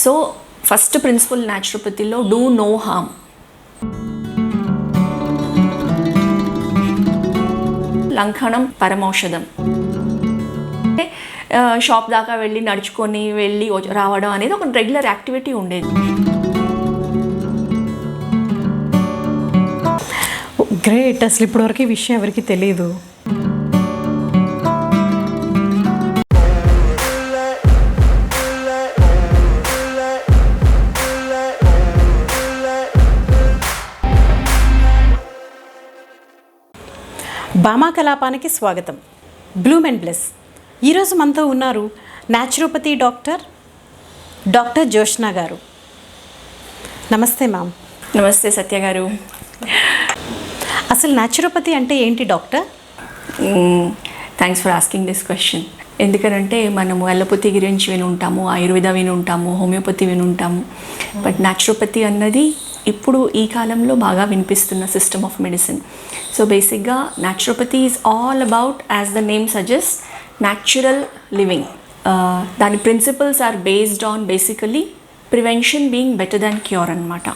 So first principle న్యాచురోపతిలో do no harm. లంఘనం పరమౌషధం. అంటే షాప్ దాకా వెళ్ళి నడుచుకొని వెళ్ళి రావడం అనేది ఒక రెగ్యులర్ యాక్టివిటీ ఉండేది. గ్రేట్. అసలు ఇప్పటివరకు ఈ విషయం ఎవరికి తెలియదు. భామా కలాపానికి స్వాగతం. Bloom and bless. ఈరోజు మనతో ఉన్నారు న్యాచురోపతి డాక్టర్ జోష్నా గారు. నమస్తే మ్యామ్. నమస్తే సత్య గారు. అసలు న్యాచురోపతి అంటే ఏంటి doctor? Thanks for asking this question. ఎందుకనంటే మనము అలోపతి గురించి విని ఉంటాము, ఆయుర్వేద విని ఉంటాము, హోమియోపతి విని ఉంటాము. బట్ న్యాచురోపతి అన్నది ఇప్పుడు ఈ కాలంలో బాగా వినిపిస్తున్న సిస్టమ్ ఆఫ్ మెడిసిన్. సో బేసిక్గా naturopathy is all about, as the name suggest, natural living. దాని principles are based on basically prevention being better than cure అనమాట.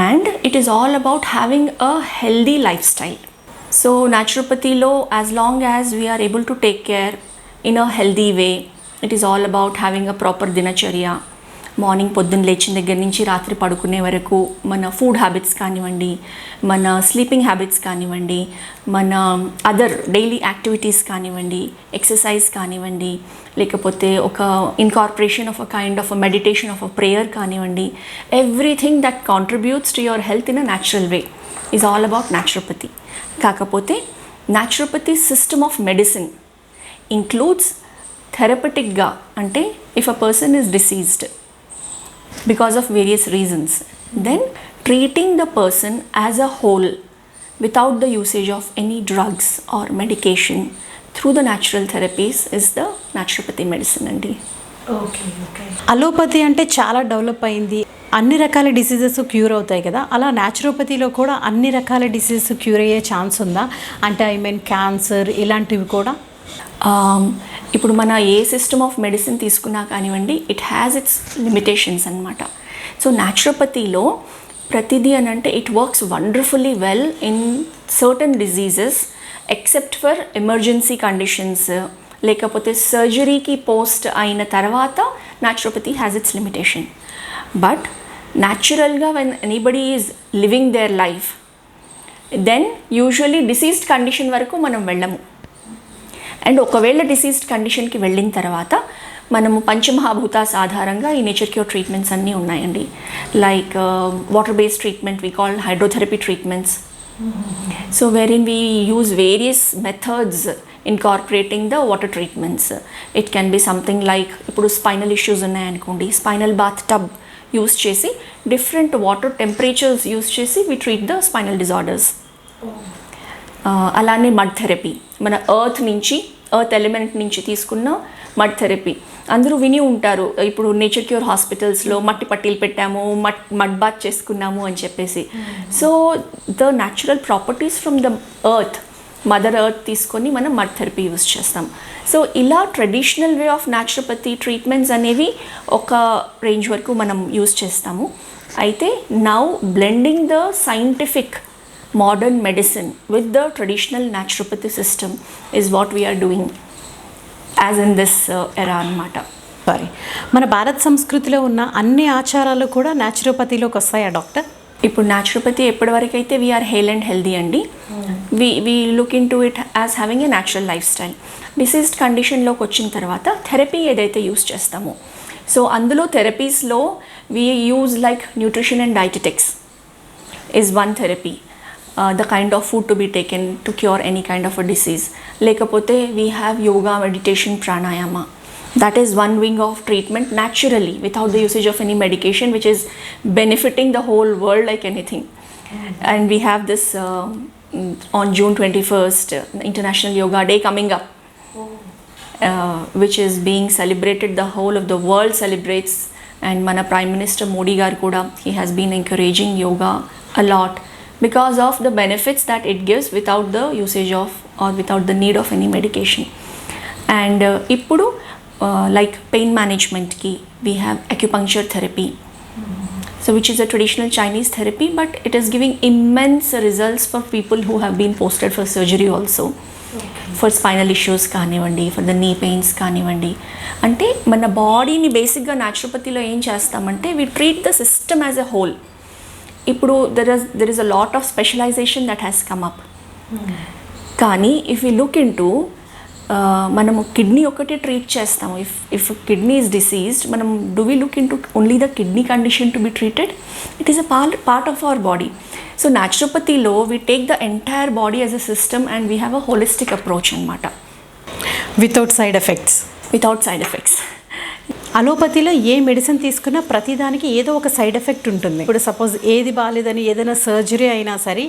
And it is all about having a healthy lifestyle. So naturopathy-lo, as long as we are able to take care in a healthy way, it is all about having a proper dinacharya. Morning పొద్దున్న లేచిన దగ్గర నుంచి రాత్రి పడుకునే వరకు మన food habits కానివ్వండి, మన స్లీపింగ్ హ్యాబిట్స్ కానివ్వండి, మన అదర్ డైలీ యాక్టివిటీస్ కానివ్వండి, ఎక్సర్సైజ్ కానివ్వండి, లేకపోతే ఒక incorporation of a kind of a meditation of a prayer కానివ్వండి, everything that contributes to your health in a natural way is all about naturopathy. కాకపోతే naturopathy system of medicine includes థెరపటిక్గా, అంటే if a person is diseased because of various reasons, then treating the person as a whole without the usage of any drugs or medication through the natural therapies is the naturopathy medicine andi. Okay. Allopathy అంటే చాలా develop అయింది, అన్ని రకాల diseases cure అవుతాయి కదా, అలా న్యాచురోపతిలో కూడా అన్ని రకాల డిసీజెస్ క్యూర్ అయ్యే ఛాన్స్ ఉందా? అంటే ఐ మీన్ క్యాన్సర్ ఇలాంటివి కూడా? ఇప్పుడు మన ఏ సిస్టమ్ ఆఫ్ మెడిసిన్ తీసుకున్నా కానివ్వండి, ఇట్ హ్యాస్ ఇట్స్ లిమిటేషన్స్ అనమాట. సో న్యాచురోపతిలో ప్రతిదీ అని అంటే it works wonderfully well in certain diseases except for emergency conditions, లేకపోతే సర్జరీకి పోస్ట్ అయిన తర్వాత naturopathy has its limitation. But న్యాచురల్గా when anybody is living their life, then usually diseased condition వరకు మనం వెళ్ళము. అండ్ ఒకవేళ డిసీజ్డ్ కండిషన్కి వెళ్ళిన తర్వాత మనము పంచమహాభూతాస్ ఆధారంగా ఈ నేచర్ క్యూర్ ట్రీట్మెంట్స్ అన్నీ ఉన్నాయండి. Like water based treatment we call hydrotherapy treatments. So where in we use various methods incorporating the water treatments. It can B something like, ఇప్పుడు స్పైనల్ ఇష్యూస్ ఉన్నాయనుకోండి, స్పైనల్ బాత్ టబ్ యూస్ చేసి different water temperatures use చేసి we treat the spinal disorders. అలానే mud therapy, మన earth element నుంచి తీసుకున్న mud therapy అందరూ విని ఉంటారు. ఇప్పుడు నేచర్ క్యూర్ హాస్పిటల్స్లో మట్టి పట్టీలు పెట్టాము, మడ్ బాత్ చేసుకున్నాము అని చెప్పేసి. So the natural properties from the mother earth తీసుకొని మనం మడ్ థెరపీ యూజ్ చేస్తాం. సో ఇలా traditional way of naturopathy treatments అనేవి ఒక రేంజ్ వరకు మనం యూజ్ చేస్తాము. అయితే now blending the scientific modern medicine with the traditional naturopathy system is what we are doing as in this era anamata. Sorry, మన భారత సంస్కృతిలో ఉన్న అన్ని ఆచారాలు కూడా న్యాచురోపతిలోకి వస్తాయా డాక్టర్? ఇప్పుడు న్యాచురోపతి ఎప్పటివరకు అయితే వీఆర్ హెల్ అండ్ హెల్దీ అండి. We look into it as having a natural lifestyle. Diseased కండిషన్లోకి వచ్చిన తర్వాత థెరపీ ఏదైతే యూస్ చేస్తామో, సో అందులో థెరపీస్లో we use like nutrition and dietetics is one therapy. The kind of food to be taken to cure any kind of a disease. Lekapothe we have yoga, meditation, pranayama. That is one wing of treatment naturally without the usage of any medication, which is benefiting the whole world like anything. And we have this on June 21st, International Yoga Day coming up, which is being celebrated. The whole of the world celebrates, and mana Prime Minister Modi garu kuda, he has been encouraging yoga a lot because of the benefits that it gives without the usage of or without the need of any medication. And ippudu like pain మేనేజ్మెంట్కి we have acupuncture therapy. So which is a traditional Chinese therapy, but it is giving immense results for people who have been posted for surgery also. For spinal issues కానివ్వండి, for the knee pains కానివ్వండి. అంటే మన బాడీని బేసిక్గా న్యాచురోపతిలో ఏం చేస్తామంటే we treat the system as a whole. ఇప్పుడు there is a lot of specialisation that has come up. కానీ if you look into మనము కిడ్నీ ఒకటి ట్రీట్ చేస్తాము. ఇఫ్ కిడ్నీ ఈజ్ డిసీజ్డ్, మనం do we look into only the kidney condition to be treated? It is a part of our body. So న్యాచురోపతిలో we take the entire body as a system and we have a holistic approach అనమాట. Without side effects. అలోపతిలో ఏ medicine తీసుకున్నా ప్రతిదానికి ఏదో ఒక side effect ఉంటుంది. ఇప్పుడు సపోజ్ ఏది బాగాలేదని ఏదైనా సర్జరీ అయినా సరే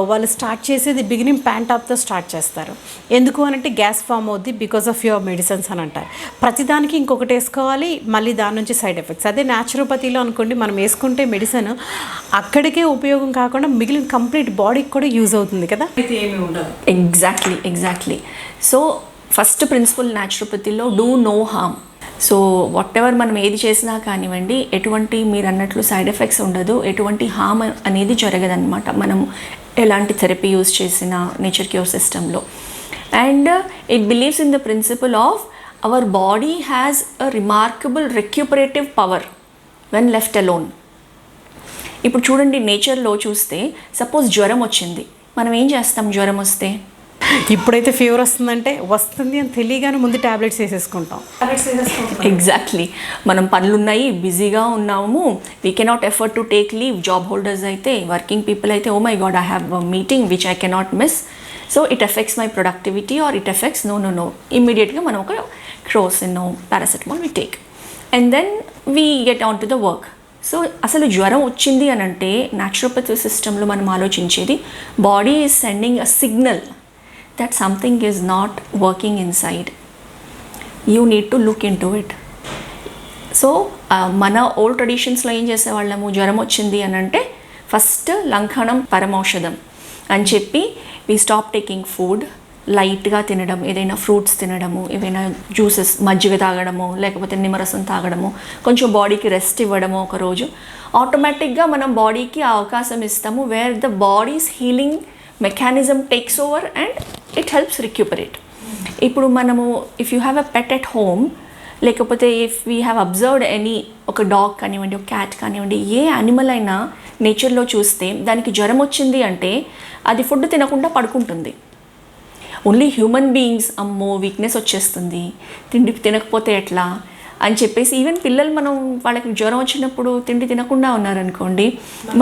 వాళ్ళు స్టార్ట్ చేసేది బిగినింగ్ ప్యాంటాప్తో స్టార్ట్ చేస్తారు. ఎందుకు అనంటే గ్యాస్ ఫామ్ అవుద్ది బికాస్ ఆఫ్ యువర్ మెడిసిన్స్ అని అంటారు. ప్రతిదానికి ఇంకొకటి వేసుకోవాలి, మళ్ళీ దాని నుంచి సైడ్ ఎఫెక్ట్స్. అదే న్యాచురోపతిలో అనుకోండి, మనం వేసుకుంటే మెడిసిన్ అక్కడికే ఉపయోగం కాకుండా మిగిలిన కంప్లీట్ బాడీకి కూడా యూజ్ అవుతుంది కదా. అయితే ఏమి ఉండదు. ఎగ్జాక్ట్లీ. సో ఫస్ట్ ప్రిన్సిపల్ న్యాచురోపతిలో do no harm. So whatever మనం ఏది చేసినా కానివ్వండి, ఎటువంటి మీరు అన్నట్లు సైడ్ ఎఫెక్ట్స్ ఉండదు, ఎటువంటి హార్మ్ అనేది జరగదన్నమాట మనం ఎలాంటి థెరపీ యూజ్ చేసిన నేచర్ క్యూర్ సిస్టంలో. And it believes in the principle of our body has a remarkable recuperative power when left alone. ఇప్పుడు చూడండి, నేచర్లో చూస్తే సపోజ్ జ్వరం వచ్చింది, మనం ఏం చేస్తాం? జ్వరం వస్తే ఇప్పుడైతే ఫీవర్ వస్తుందంటే వస్తుంది అని తెలియగానే ముందు ట్యాబ్లెట్స్ వేసేసుకుంటాం. ఎగ్జాక్ట్లీ. మనం పనులు ఉన్నాయి, బిజీగా ఉన్నాము, we cannot afford to take leave. Job holders అయితే, వర్కింగ్ పీపుల్ అయితే, oh my god I have a meeting which I cannot miss, so it affects my productivity or it affects no ఇమ్మీడియట్గా మనం ఒక క్రోసినో paracetamol we take and then we get on to the work. So అసలు జ్వరం వచ్చింది అని అంటే న్యాచురోపతి సిస్టంలో మనం ఆలోచించేది body is sending a signal that something is not working inside. You need to look into it. So మన ఓల్డ్ ట్రెడిషన్స్లో ఏం చేసేవాళ్ళము, జ్వరం వచ్చింది అని అంటే ఫస్ట్ లంఘనం పరమౌషధం అని చెప్పి వీ స్టాప్ టేకింగ్ ఫుడ్, లైట్గా తినడం, ఏదైనా ఫ్రూట్స్ తినడము, ఏవైనా జ్యూసెస్, మజ్జిగ తాగడము, లేకపోతే నిమ్మరసం తాగడము, కొంచెం బాడీకి రెస్ట్ ఇవ్వడము ఒకరోజు. ఆటోమేటిక్గా మనం బాడీకి ఆ అవకాశం ఇస్తాము where the body's healing mechanism takes over and it helps recuperate. ఇప్పుడు మనము if you have a pet at home, లేకపోతే if we have observed any, ఒక డాగ్ కానివ్వండి, ఒక క్యాట్ కానివ్వండి, ఏ యానిమల్ అయినా నేచర్లో చూస్తే దానికి జ్వరం వచ్చింది అంటే అది ఫుడ్ తినకుండా పడుకుంటుంది. ఓన్లీ హ్యూమన్ బీయింగ్స్ అమ్మో వీక్నెస్ వచ్చేస్తుంది, తిండి తినకపోతే ఎట్లా అని చెప్పేసి, ఈవెన్ పిల్లలు మనం వాళ్ళకి జ్వరం వచ్చినప్పుడు తిండి తినకుండా ఉన్నారనుకోండి,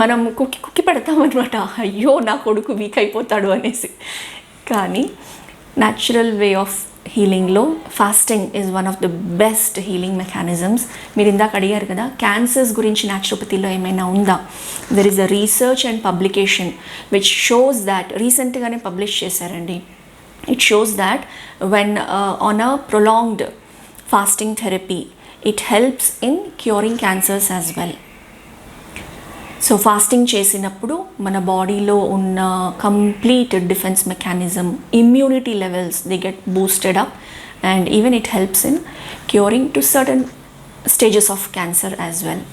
మనం కుక్కి పెడతామన్నమాట, అయ్యో నా కొడుకు వీక్ అయిపోతాడు అనేసి. కానీ న్యాచురల్ వే ఆఫ్ హీలింగ్లో fasting is one of the best healing mechanisms. మీరు ఇందాక అడిగారు కదా, క్యాన్సర్స్ గురించి న్యాచురోపతిలో ఏమైనా ఉందా? There is a research and publication which shows that, రీసెంట్గానే పబ్లిష్ చేశారండి. It shows that when on a prolonged fasting therapy, it helps in curing cancers as well. So fasting చేసినప్పుడు మన బాడీలో ఉన్న complete defence mechanism, immunity levels they get boosted up and even it helps in curing to certain stages of cancer as well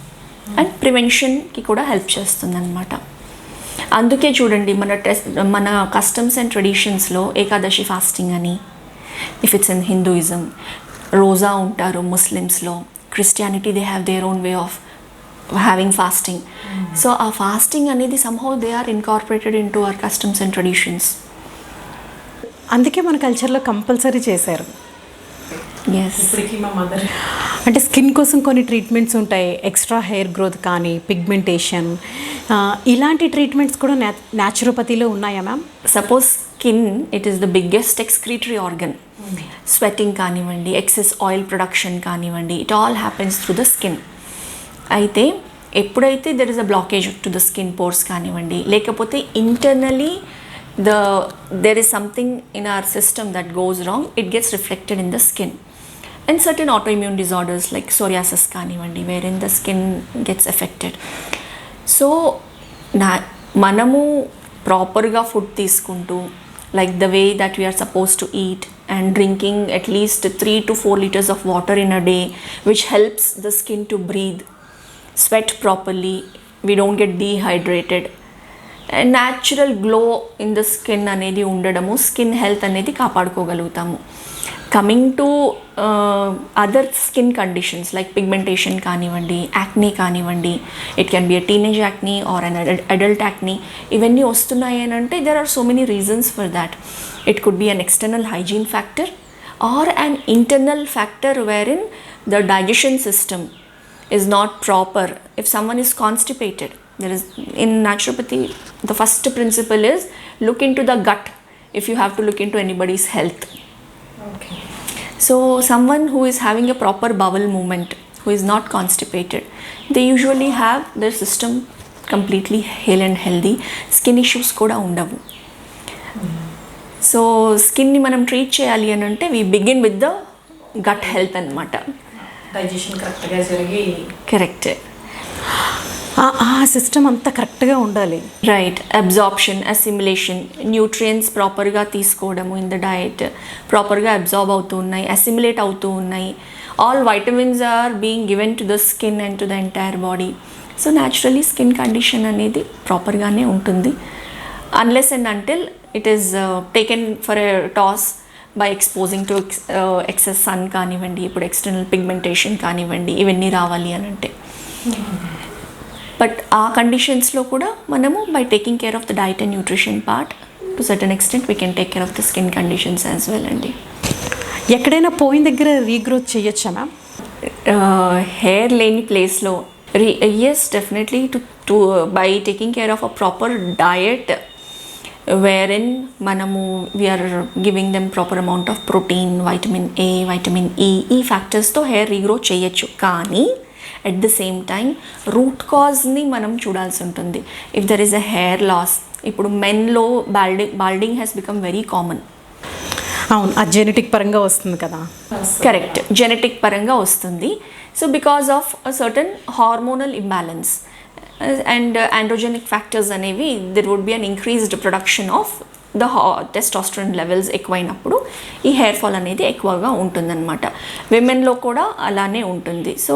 and ప్రివెన్షన్కి కూడా help చేస్తుందన్నమాట. అందుకే చూడండి మన కస్టమ్స్ అండ్ ట్రెడిషన్స్లో ఏకాదశి ఫాస్టింగ్ అని, ఇఫ్ ఇట్స్ ఇన్ హిందూయిజం, రోజా ఉంటారు ముస్లిమ్స్లో, Christianity they have their own way of having fasting. So ఆ ఫాస్టింగ్ అనేది somehow they are incorporated into our customs and traditions. అందుకే మన కల్చర్లో కంపల్సరీ చేశారు. ఎస్. అంటే స్కిన్ కోసం కొన్ని ట్రీట్మెంట్స్ ఉంటాయి, ఎక్స్ట్రా హెయిర్ గ్రోత్ కానీ, పిగ్మెంటేషన్, ఇలాంటి ట్రీట్మెంట్స్ కూడా న్యాచురోపతిలో ఉన్నాయా ma'am? Suppose skin, it is the biggest excretory organ. Sweating కానివ్వండి, ఎక్సెస్ ఆయిల్ ప్రొడక్షన్ కానివ్వండి, it all happens through the skin. అయితే ఎప్పుడైతే there is a blockage to the skin pores కానివ్వండి, లేకపోతే internally there is something in our system that goes wrong, it gets reflected in the skin. And certain autoimmune disorders like psoriasis కానివ్వండి, wear in the skin gets affected. So మనము ప్రాపర్గా food తీసుకుంటూ like the way that we are supposed to eat, and drinking at least 3 to 4 liters of water in a day, which helps the skin to breathe, sweat properly, we don't get dehydrated, and natural glow in the skin అనేది ఉండడము, skin health అనేది కాపాడుకోగలుగుతాము. Coming to other skin conditions like pigmentation కానివ్వండి, acne కానివ్వండి, it can be a teenage acne or an adult acne, ఇవన్నీ వస్తున్నాయి అని అంటే there are so many reasons for that. It could be an external hygiene factor or an internal factor where in the digestion system is not proper. If someone is constipated, there is, in naturopathy, the first principle is look into the gut if you have to look into anybody's health. Okay. So someone who is having a proper bowel movement, who is not constipated, they usually have their system completely hale and healthy. Skin issues kuda undavu. So skin ni manam treat cheyali anante we begin with the gut health anamata. Digestion కరెక్ట్గా జరిగి correct, ఆ system అంతా కరెక్ట్గా ఉండాలి. Right. Absorption, assimilation, nutrients ప్రాపర్గా తీసుకోవడము in the diet, ప్రాపర్గా absorb అవుతూ ఉన్నాయి, అసిమిలేట్ అవుతూ ఉన్నాయి. All vitamins are being given to the skin and to the entire body. So naturally skin condition అనేది ప్రాపర్గానే ఉంటుంది, unless and until it is taken for a toss by exposing to excess sun కానివ్వండి, ఇప్పుడు external pigmentation కానివ్వండి, ఇవన్నీ రావాలి అని అంటే. బట్ ఆ కండిషన్స్లో కూడా మనము by taking care of the diet and nutrition part to certain extent we can take care of the skin conditions as well అండి. ఎక్కడైనా పోయిన దగ్గర రీగ్రోత్ చేయొచ్చా మ్యామ్? హెయిర్ లేని ప్లేస్లో yes definitely to by taking care of a proper diet wherein మనము we are giving them proper amount of protein, vitamin A, vitamin E, ఈ ఫ్యాక్టర్స్తో hair regrowth చేయొచ్చు. కానీ at the same time root కాజ్ని మనం చూడాల్సి ఉంటుంది. If there is a hair loss, ఇప్పుడు మెన్లో balding has become very common. అవును, అది జెనెటిక్ పరంగా వస్తుంది కదా. కరెక్ట్, జెనెటిక్ పరంగా వస్తుంది. So because of a certain hormonal imbalance and androgenic factors అనేవి there would be an increased production of the testosterone levels ఎక్కువైనప్పుడు ఈ హెయిర్ ఫాల్ అనేది ఎక్కువగా ఉంటుందన్నమాట. విమెన్లో కూడా అలానే ఉంటుంది. So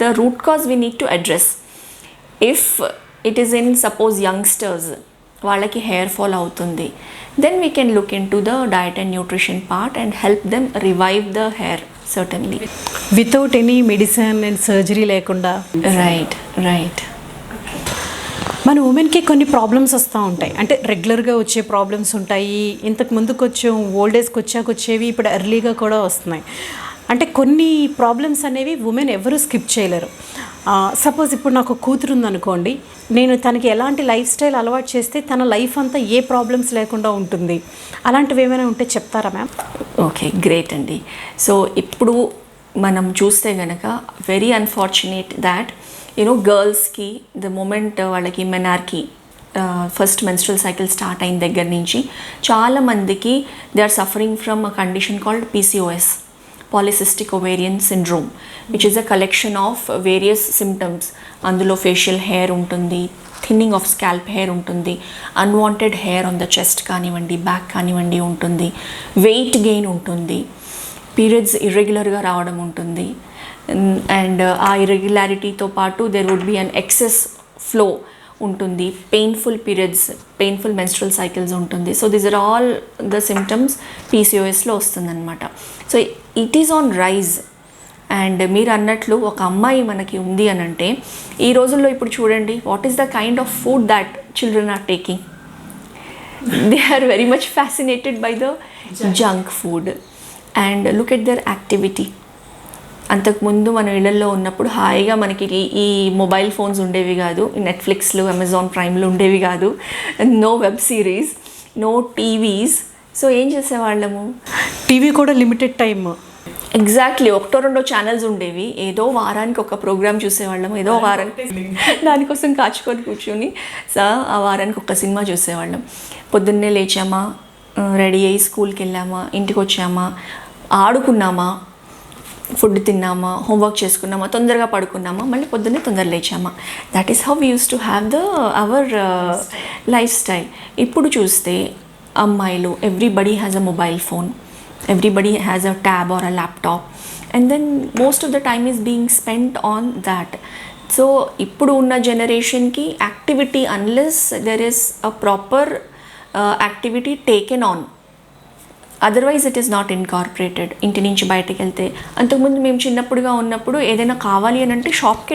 the root cause we need to address. If it is in suppose youngsters, వాళ్ళకి హెయిర్ ఫాల్ అవుతుంది, then we can look into the diet and nutrition part and help them revive the hair certainly. Without any medicine and surgery లేకుండా. Right. మన ఉమెన్కి కొన్ని problems వస్తూ ఉంటాయి, అంటే రెగ్యులర్గా వచ్చే ప్రాబ్లమ్స్ ఉంటాయి, ఇంతకు ముందుకు వచ్చే ఓల్డ్ ఏజ్కి వచ్చేవి ఇప్పుడు ఎర్లీగా కూడా వస్తున్నాయి. అంటే కొన్ని ప్రాబ్లమ్స్ అనేవి ఉమెన్ ఎవరు స్కిప్ చేయలేరు. సపోజ్ ఇప్పుడు నాకు కూతురు ఉందనుకోండి, నేను తనకి ఎలాంటి లైఫ్ స్టైల్ అలవాటు చేస్తే తన లైఫ్ అంతా ఏ ప్రాబ్లమ్స్ లేకుండా ఉంటుంది, అలాంటివి ఏమైనా ఉంటే చెప్తారా మ్యామ్? ఓకే, గ్రేట్ అండి. సో ఇప్పుడు మనం చూస్తే కనుక వెరీ అన్ఫార్చునేట్ దాట్ గర్ల్స్కి ద మూమెంట్ వాళ్ళకి menarche first menstrual cycle start అయిన దగ్గర నుంచి చాలామందికి they are suffering from a condition called PCOS, polycystic ovarian syndrome, which is a collection of various symptoms. అందులో ఫేషియల్ హెయిర్ ఉంటుంది, థిన్నింగ్ ఆఫ్ స్కాల్ప్ హెయిర్ ఉంటుంది, unwanted hair on the chest కానివ్వండి, back కానివ్వండి ఉంటుంది, వెయిట్ గెయిన్ ఉంటుంది, periods ఇర్రెగ్యులర్గా రావడం ఉంటుంది, and ఆ ఇర్రెగ్యులారిటీతో పాటు there would be an excess flow ఉంటుంది, painful periods, painful menstrual cycles ఉంటుంది. So these are all the symptoms PCOSలో వస్తుందన్నమాట. So it is on rise. And మీరు అన్నట్లు ఒక అమ్మాయి మనకి ఉంది అని అంటే ఈ రోజుల్లో ఇప్పుడు చూడండి, what is the kind of food that children are taking. They are very much fascinated by the junk food and look at their activity. అంతకుముందు మన ఇళ్లలో ఉన్నప్పుడు హాయిగా మనకి ఈ మొబైల్ ఫోన్స్ ఉండేవి కాదు, నెట్ఫ్లిక్స్లు, అమెజాన్ ప్రైమ్లు ఉండేవి కాదు, no web series, no TVs. So ఏం చేసేవాళ్ళము, టీవీ కూడా లిమిటెడ్ టైమ్, ఎగ్జాక్ట్లీ 1-2 ఛానల్స్ ఉండేవి. ఏదో వారానికి ఒక ప్రోగ్రామ్ చూసేవాళ్ళము, ఏదో వారానికి దానికోసం కాచుకొని కూర్చొని ఆ వారానికి ఒక సినిమా చూసేవాళ్ళం. పొద్దున్నే లేచామా, రెడీ అయ్యి స్కూల్కి వెళ్ళామా, ఇంటికి వచ్చామా, ఆడుకున్నామా, ఫుడ్ తిన్నామా, హోంవర్క్ చేసుకున్నామా, తొందరగా పడుకున్నామా, మళ్ళీ పొద్దున్నే తొందర లేచామా. That is how we use to have our lifestyle. ఇప్పుడు చూస్తే అమ్మాయిలు, everybody has a mobile phone, everybody has a tab or a laptop, and then most of the time is being spent on that. So ఇప్పుడు ఉన్న జనరేషన్కి activity, unless there is a proper activity taken on, otherwise it is not incorporated. ఇంటి నుంచి బయటకు వెళ్తే, అంతకుముందు మేము చిన్నప్పుడుగా ఉన్నప్పుడు ఏదైనా కావాలి అని అంటే షాప్కి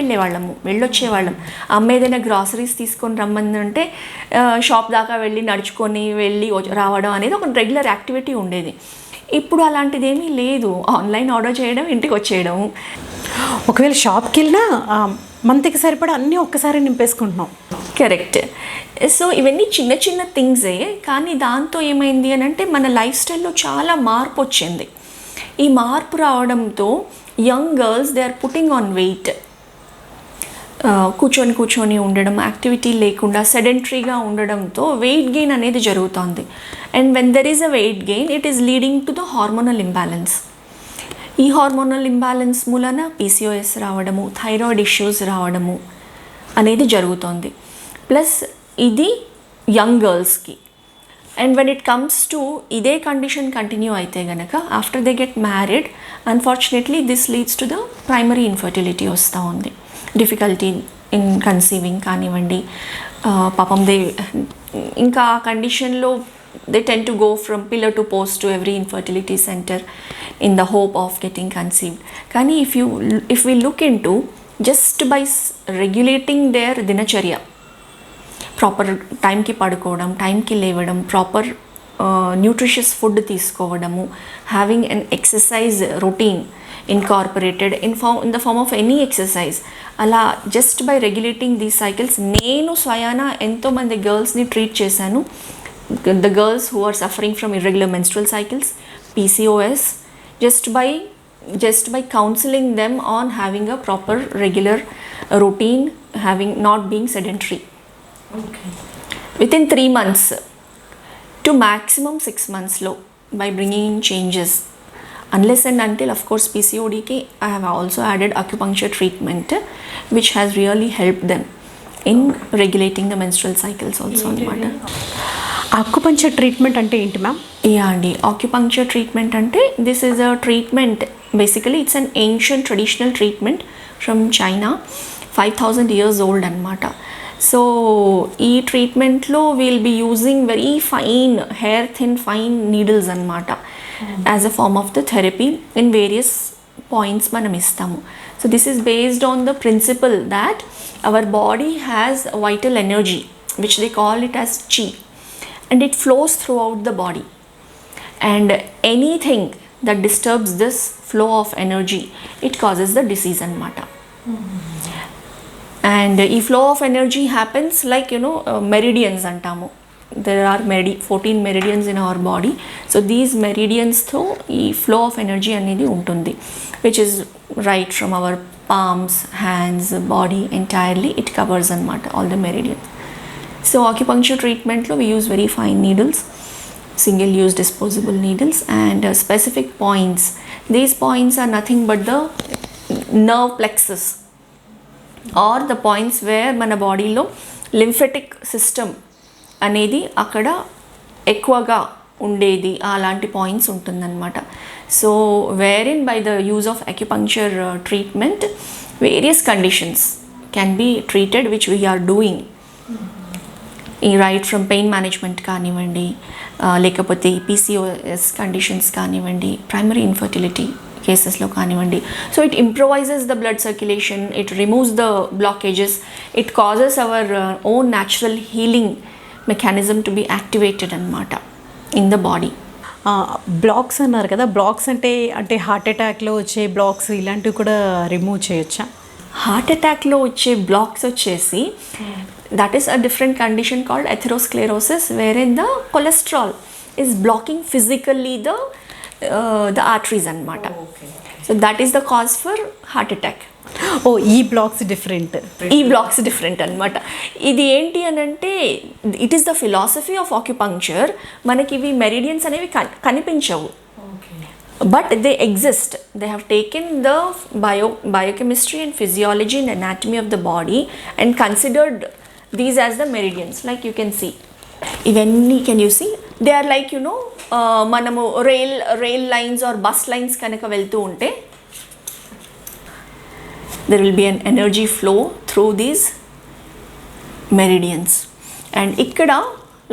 వెళ్ళొచ్చేవాళ్ళం. అమ్మ ఏదైనా గ్రాసరీస్ తీసుకొని రమ్మందంటే షాప్ దాకా వెళ్ళి రావడం అనేది ఒక రెగ్యులర్ యాక్టివిటీ ఉండేది. ఇప్పుడు అలాంటిది ఏమీ లేదు. ఆన్లైన్ ఆర్డర్ చేయడం, ఇంటికి వచ్చేయడం. ఒకవేళ షాప్కి వెళ్ళినా మంత్కి సరిపడా అన్నీ ఒక్కసారి నింపేసుకుంటున్నాం. కరెక్ట్. సో ఇవన్నీ చిన్న చిన్న థింగ్సే, కానీ దాంతో ఏమైంది అని అంటే మన లైఫ్ స్టైల్లో చాలా మార్పు వచ్చింది. ఈ మార్పు రావడంతో young girls they are putting on weight. కూర్చొని ఉండడం, యాక్టివిటీ లేకుండా సెడెంటరీగా ఉండడంతో వెయిట్ గెయిన్ అనేది జరుగుతుంది. And when there is a weight gain, it is leading to the hormonal imbalance. ఈ హార్మోనల్ ఇంబ్యాలెన్స్ మూలన PCOS రావడము, థైరాయిడ్ ఇష్యూస్ రావడము అనేది జరుగుతుంది. ప్లస్ ఇది యంగ్ గర్ల్స్కి. And when it comes to ఇదే కండిషన్ కంటిన్యూ అయితే గనక after they get married, unfortunately this leads to the primary infertility వస్తూ ఉంది. డిఫికల్టీ ఇన్ కన్సీవింగ్ కానివ్వండి, పాపం ఇంకా ఆ కండిషన్లో they tend to go from pillar to post to every infertility center in the hope of getting conceived. Kani if we look into just by regulating their dinacharya, proper time ki padukodam, time ki levadam, proper nutritious food తీసుకోవడము, having an exercise routine incorporated in the form of any exercise, అలా just by regulating these cycles. నేను స్వయానా ఎంతో మంది గర్ల్స్ని treat చేశాను. The girls who are suffering from irregular menstrual cycles, PCOS, just by counseling them on having a proper regular routine, not being sedentary. Okay. Within 3 months to maximum 6 months low, by bringing in changes. Unless and until, of course, PCOD ki I have also added acupuncture treatment, which has really helped them in regulating the menstrual cycles also anamata. Acupuncture treatment అంటే ఏంటి ma'am? Yeah అండి, acupuncture treatment అంటే this is a treatment, basically it's an ancient traditional treatment from China, 5000 years old అనమాట. So ఈ ట్రీట్మెంట్లో will be using very fine hair thin fine needles అనమాట as a form of the therapy in various points మనం ఇస్తాము. So this is based on the principle that our body has vital energy which they call it as chi, and it flows throughout the body, and anything that disturbs this flow of energy, it causes the disease anamata. And ee flow of energy happens like meridians antamu. There are 14 meridians in our body. So these meridians tho ee flow of energy anedi untundi, which is right from our palms, hands, body entirely. It covers anamata all the meridians. So acupuncture treatment lo we use very fine needles, single use disposable needles, and specific points. These points are nothing but the nerve plexus, or the points where mana body lo lymphatic system anedi akkada ekkuvaga undedi అలాంటి points ఉంటుందన్నమాట. So wherein by the use of acupuncture treatment various conditions can be treated, which we are doing. Right from pain management కానివ్వండి, లేకపోతే PCOS conditions కానివ్వండి, primary infertility కేసెస్లో కానివ్వండి. So it improvises the blood circulation, it removes the blockages, it causes our own natural healing mechanism to be activated అనమాట in the body. Blocks అన్నారు కదా, blocks అంటే heart అటాక్లో వచ్చే బ్లాక్స్ ఇలాంటివి కూడా రిమూవ్ చేయొచ్చా? హార్ట్ అటాక్లో వచ్చే బ్లాక్స్ వచ్చేసి that is a different condition called atherosclerosis, wherein the cholesterol is blocking physically the arteries anamata. So that is the cause for heart attack. ఈ బ్లాక్స్ డిఫరెంట్ అనమాట. ఇది ఏంటి అని అంటే it is the philosophy of acupuncture. మనకి ఇవి meridians అనేవి కనిపించవు, but they exist. They have taken the biochemistry and physiology and anatomy of the body and considered these as the meridians. Like you can see, ivanni, can you see they are like మనము rail lines or bus lines కనుక వెళ్తూ ఉంటే there will be an energy flow through these meridians. And ikkada,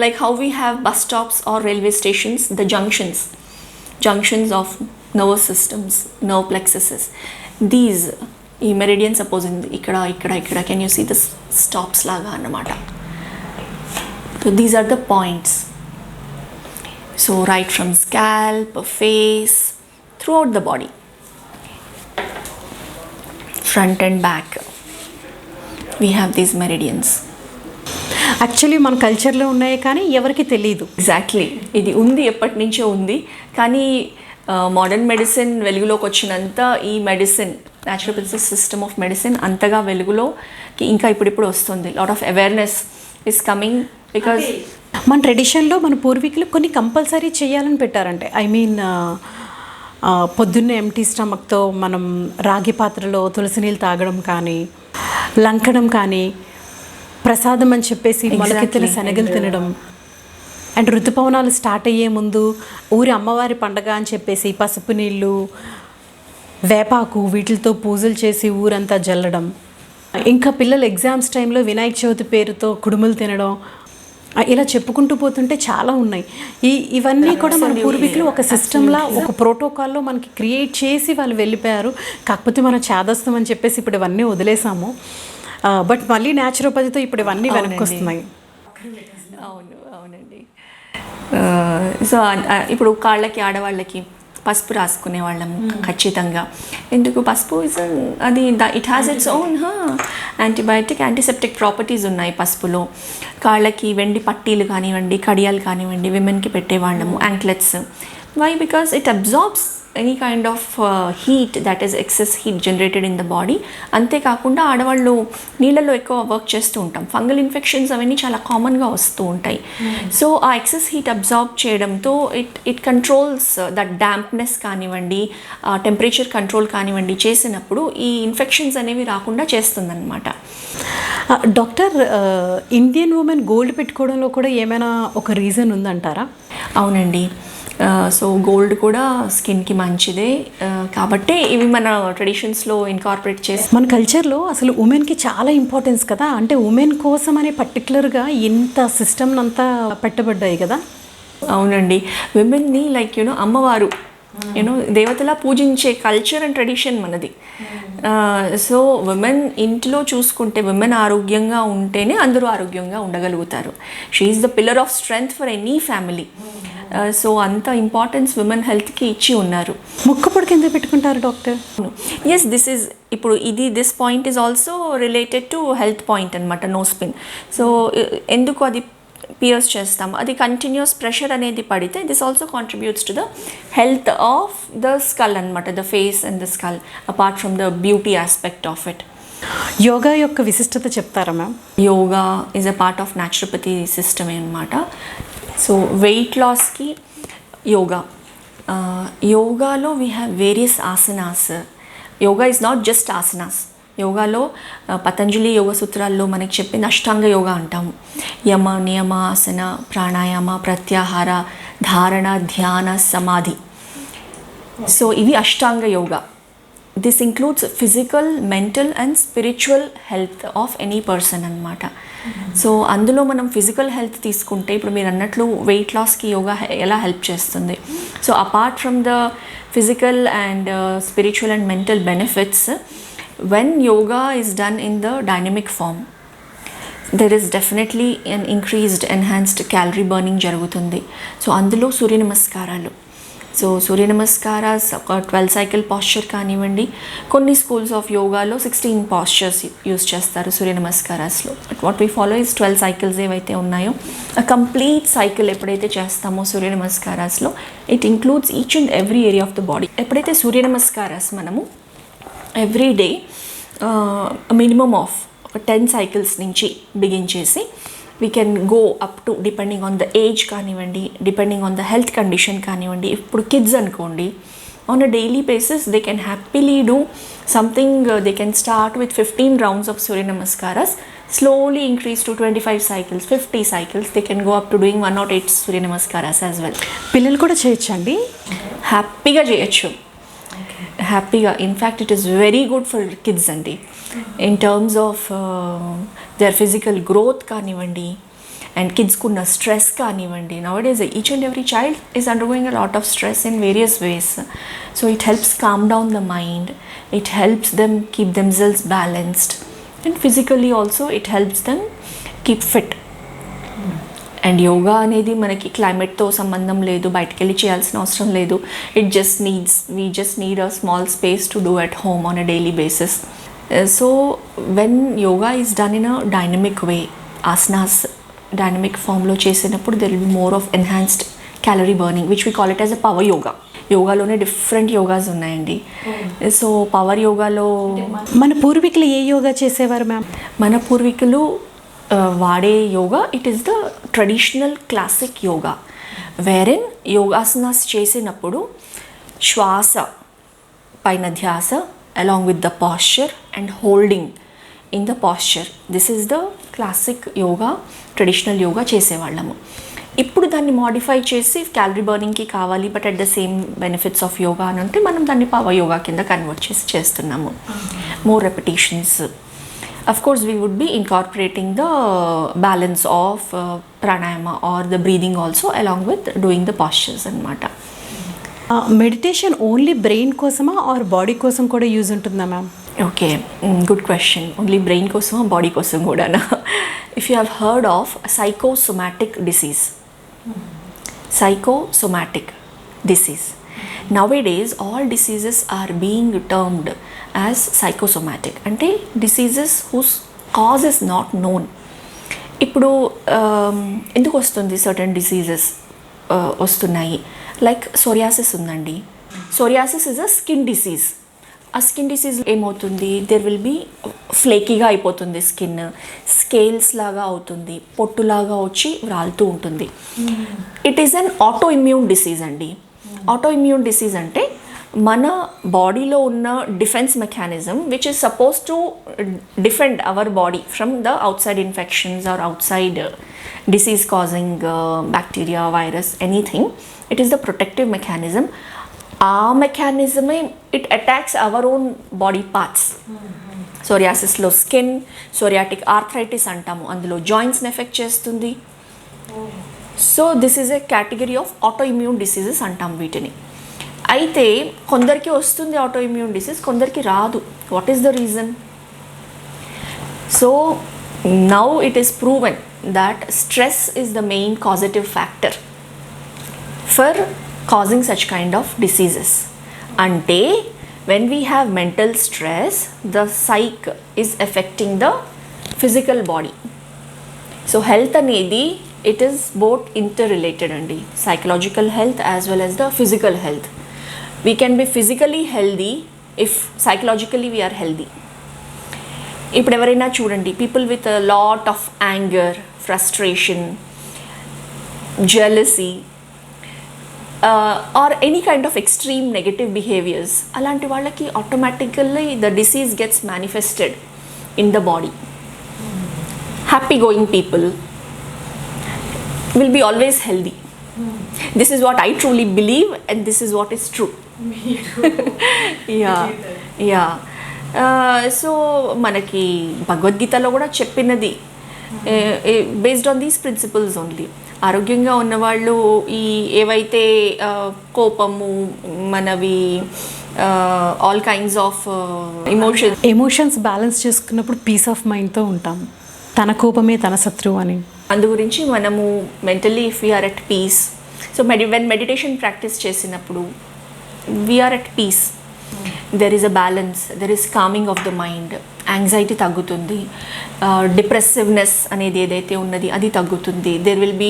like how we have bus stops or railway stations, the junctions of nervous systems, nerve plexuses, these meridians supposing ikkada, can you see the stops laga annamata. So these are the points. So right from scalp, face, throughout the body, front and back, we have these meridians. Actually మన కల్చర్లో ఉన్నాయి కానీ ఎవరికి తెలియదు. Exactly, ఇది ఉంది, ఎప్పటి నుంచో ఉంది. కానీ మోడర్న్ మెడిసిన్ వెలుగులోకి వచ్చినంత ఈ medicine naturopathy system of medicine అంతగా వెలుగులోకి ఇంకా ఇప్పుడిప్పుడు వస్తుంది. Lot of awareness is coming because మన ట్రెడిషన్లో మన పూర్వీకులు కొన్ని కంపల్సరీ చేయాలని పెట్టారంటే, ఐ మీన్ పొద్దున్నే ఎంటీ స్టమక్తో మనం రాగి పాత్రలో తులసి నీళ్ళు తాగడం కానీ, లంకడం కానీ, ప్రసాదం అని చెప్పేసి మొలకెత్తిన శనగలు తినడం, అండ్ ఋతుపవనాలు స్టార్ట్ అయ్యే ముందు ఊరి అమ్మవారి పండగ అని చెప్పేసి పసుపు నీళ్ళు, వేపాకు వీటితో పూజలు చేసి ఊరంతా జల్లడం, ఇంకా పిల్లలు ఎగ్జామ్స్ టైంలో వినాయక చవితి పేరుతో కుడుములు తినడం, ఇలా చెప్పుకుంటూ పోతుంటే చాలా ఉన్నాయి. ఇవన్నీ కూడా మన పూర్వీకులు ఒక సిస్టంలా, ఒక ప్రోటోకాల్లో మనకి క్రియేట్ చేసి వాళ్ళు వెళ్ళిపోయారు. కాకపోతే మనం చేదస్తాం అని చెప్పేసి ఇప్పుడు ఇవన్నీ వదిలేసాము. బట్ మళ్ళీ న్యాచురోపతితో ఇప్పుడు ఇవన్నీ వెనక్కి వస్తున్నాయి. అవునండి. సో ఇప్పుడు కాళ్ళకి ఆడవాళ్ళకి పసుపు రాసుకునే వాళ్ళము ఖచ్చితంగా. ఎందుకు పసుపు అది it has its own antibiotic, antiseptic properties ఉన్నాయి పసుపులో. కాళ్ళకి వెండి పట్టీలు కానివ్వండి, కడియాలు కానివ్వండి, విమెన్కి పెట్టేవాళ్ళము, anklets. Why? Because it absorbs any kind of heat, that is excess heat generated in the body. అంతేకాకుండా ఆడవాళ్ళు నీళ్ళల్లో ఎక్కువ వర్క్ చేస్తూ ఉంటాం, ఫంగల్ ఇన్ఫెక్షన్స్ అవన్నీ చాలా కామన్గా వస్తూ ఉంటాయి. సో ఆ ఎక్సెస్ హీట్ అబ్జార్బ్ చేయడంతో ఇట్ కంట్రోల్స్ దట్ డాంప్నెస్ కానివ్వండి, టెంపరేచర్ కంట్రోల్ కానివ్వండి చేసినప్పుడు ఈ ఇన్ఫెక్షన్స్ అనేవి రాకుండా చేస్తుందన్నమాట. డాక్టర్, ఇండియన్ ఉమెన్ గోల్డ్ పెట్టుకోవడంలో కూడా ఏమైనా ఒక రీజన్ ఉందంటారా? అవునండి. సో గోల్డ్ కూడా స్కిన్కి మంచిదే కాబట్టి ఇవి మన ట్రెడిషన్స్లో ఇన్కార్పొరేట్ చేసి, మన కల్చర్లో అసలు ఉమెన్కి చాలా ఇంపార్టెన్స్ కదా. అంటే ఉమెన్ కోసం అనే పర్టికులర్గా ఇంత సిస్టమ్ అంతా పెట్టబడ్డాయి కదా. అవునండి. విమెన్ని లైక్ అమ్మవారు దేవతలా పూజించే కల్చర్ అండ్ ట్రెడిషన్ మనది. సో విమెన్ ఇంట్లో చూసుకుంటే, విమెన్ ఆరోగ్యంగా ఉంటేనే అందరూ ఆరోగ్యంగా ఉండగలుగుతారు. She is the pillar of strength for any family. So అంత ఇంపార్టెన్స్ విమెన్ హెల్త్కి ఇచ్చి ఉన్నారు. ముక్కు పొడికి ఎందుకు పెట్టుకుంటారు doctor? Yes, this point is also related to health point అనమాట, నో స్పిన్. సో ఎందుకు అది పియర్స్ చేస్తాం, అది కంటిన్యూస్ ప్రెషర్ అనేది పడితే this also contributes to the health of the skull అనమాట, the face and the skull, apart from the beauty aspect of it. Yoga యొక్క విశిష్టత చెప్తారా ma'am? Yoga is a part of naturopathy system అనమాట. So wait లాస్కి యోగాలో we have various asanas. Yoga is not just asanas. యోగాలో పతంజలి యోగ సూత్రాల్లో మనకి చెప్పింది అష్టాంగ యోగా అంటాము. యమ, నియమ, ఆసన, ప్రాణాయామ, ప్రత్యాహార, ధారణ, ధ్యాన, సమాధి. సో ఇవి Ashtanga yoga. This includes physical, mental and spiritual health of any person అనమాట. సో అందులో మనం ఫిజికల్ హెల్త్ తీసుకుంటే, ఇప్పుడు మీరు అన్నట్లు వెయిట్ లాస్కి యోగా ఎలా హెల్ప్ చేస్తుంది. So apart from the physical and spiritual and mental benefits, when yoga is done in the dynamic form, there is definitely an increased, enhanced calorie burning జరుగుతుంది. సో అందులో సూర్య నమస్కారాలు, సో సూర్య నమస్కారాస్ ఒక 12 సైకిల్ పాస్చర్ కానివ్వండి, కొన్ని schools of యోగాలో 16 postures use చేస్తారు సూర్య నమస్కారాస్లో. But what we follow is 12 cycles ఏవైతే ఉన్నాయో, ఆ కంప్లీట్ సైకిల్ ఎప్పుడైతే చేస్తామో సూర్య నమస్కారాస్లో, it includes each and every area of the body. ఎప్పుడైతే సూర్య నమస్కారాస్ మనము every day minimum of 10 cycles నుంచి బిగిన్ చేసి, we can go up to depending on the age కానివ్వండి, depending on the health condition కానివ్వండి. ఇప్పుడు కిడ్స్ అనుకోండి, On a daily basis, they can happily do something. They can start with 15 rounds of Surya Namaskaras, slowly increase to 25 cycles, 50 cycles. They can go up to doing 108 Surya Namaskaras as well. పిల్లలు కూడా చేయొచ్చండి? హ్యాపీగా చేయొచ్చు, హ్యాపీగా. In fact it is very good for kids అండి, in terms of their physical growth కానివ్వండి, and కిడ్స్కు ఉన్న స్ట్రెస్ కానివ్వండి. Nowadays each and every child is undergoing a lot of stress in various ways. So it helps calm down the mind, it helps them keep themselves balanced, and physically also it helps them keep fit. And yoga అనేది మనకి క్లైమేట్తో సంబంధం లేదు, బయటకు వెళ్ళి చేయాల్సిన అవసరం లేదు. We just need a small space to do at home on a daily basis. So when yoga is done in a dynamic way, asanas dynamic ఫామ్లో చేసినప్పుడు there will be more of enhanced calorie burning, which we call it as a power yoga. యోగాలోనే different yogas ఉన్నాయండి. So power యోగాలో మన పూర్వీకులు ఏ యోగా చేసేవారు ma'am? మన పూర్వీకులు వాడే yoga, it is the traditional classic yoga, wherein yogasanas చేసినప్పుడు శ్వాస పైన ధ్యాస along with the posture and holding in the posture. This is the classic yoga, traditional yoga చేసేవాళ్ళము. ఇప్పుడు దాన్ని మాడిఫై చేసి క్యాలరీ బర్నింగ్కి కావాలి, but at the same benefits of yoga అని అంటే మనం దాన్ని పవర్ యోగా కింద కన్వర్ట్ చేసి చేస్తున్నాము. More repetitions. Of course, we would be incorporating the balance of pranayama or the breathing also along with doing the postures anamata. Meditation only brain కోసమా or body కోసం కూడా యూజ్ ఉంటుందా ma'am? Okay, good question. Only brain kosama, body kosam kuda na. If you have heard of psychosomatic disease, psychosomatic disease. Nowadays, all diseases are being termed as psychosomatic. అంటే diseases whose cause is not known. ఇప్పుడు ఎందుకు వస్తుంది certain diseases వస్తున్నాయి? Like psoriasis ఉందండి. Psoriasis is a skin disease. ఆ skin disease ఏమవుతుంది? There will be ఫ్లేకీగా అయిపోతుంది స్కిన్, స్కేల్స్ లాగా అవుతుంది, పొట్టులాగా వచ్చి రాలుతూ ఉంటుంది. It is an autoimmune disease అండి. ఆటో ఇమ్యూన్ డిసీజ్ అంటే మన బాడీలో ఉన్న defence mechanism which is suppose to defend our body from the outside infections or outside disease causing bacteria, virus, anything. It is the protective mechanism. ఆ మెకానిజమే it attacks our own body parts. సోరియాసిస్లో skin, psoriatic arthritis అంటాము, అందులో జాయింట్స్ని affect చేస్తుంది. So this is a category of autoimmune diseases అంటాం వీటిని. అయితే కొందరికి వస్తుంది ఆటో ఇమ్యూన్ డిసీజ్, కొందరికి రాదు. What is the reason? So now it is proven that stress is the main causative factor for causing such kind of diseases. Ante when we have mental stress, the psyche is affecting the physical body. So health anedi, it is both interrelated andi, psychological health as well as the physical health. We can be physically healthy if psychologically we are healthy. ఇప్పుడు ఎవరైనా చూడండి, people with a lot of anger, frustration, jealousy, or any kind of extreme negative behaviors, అలాంటి వాళ్ళకి automatically the disease gets manifested in the body. Happy going people will be always healthy. This is what I truly believe and this is what is true. yeah. So మనకి భగవద్గీతలో కూడా చెప్పినది based on these principles only. ఆరోగ్యంగా ఉన్నవాళ్ళు ఈ ఏవైతే కోపము, మనవి all kinds of emotions balance చేసుకున్నప్పుడు పీస్ ఆఫ్ మైండ్తో ఉంటాం. తన కోపమే తన శత్రువు అని. అందు గురించి మనము mentally if we are at peace, so when meditation practice చేసినప్పుడు we are at peace, there is a balance, there is calming of the mind, anxiety తగ్గుతుంది, డిప్రెసివ్నెస్ అనేది ఏదైతే ఉన్నది అది తగ్గుతుంది, దెర్ విల్ బీ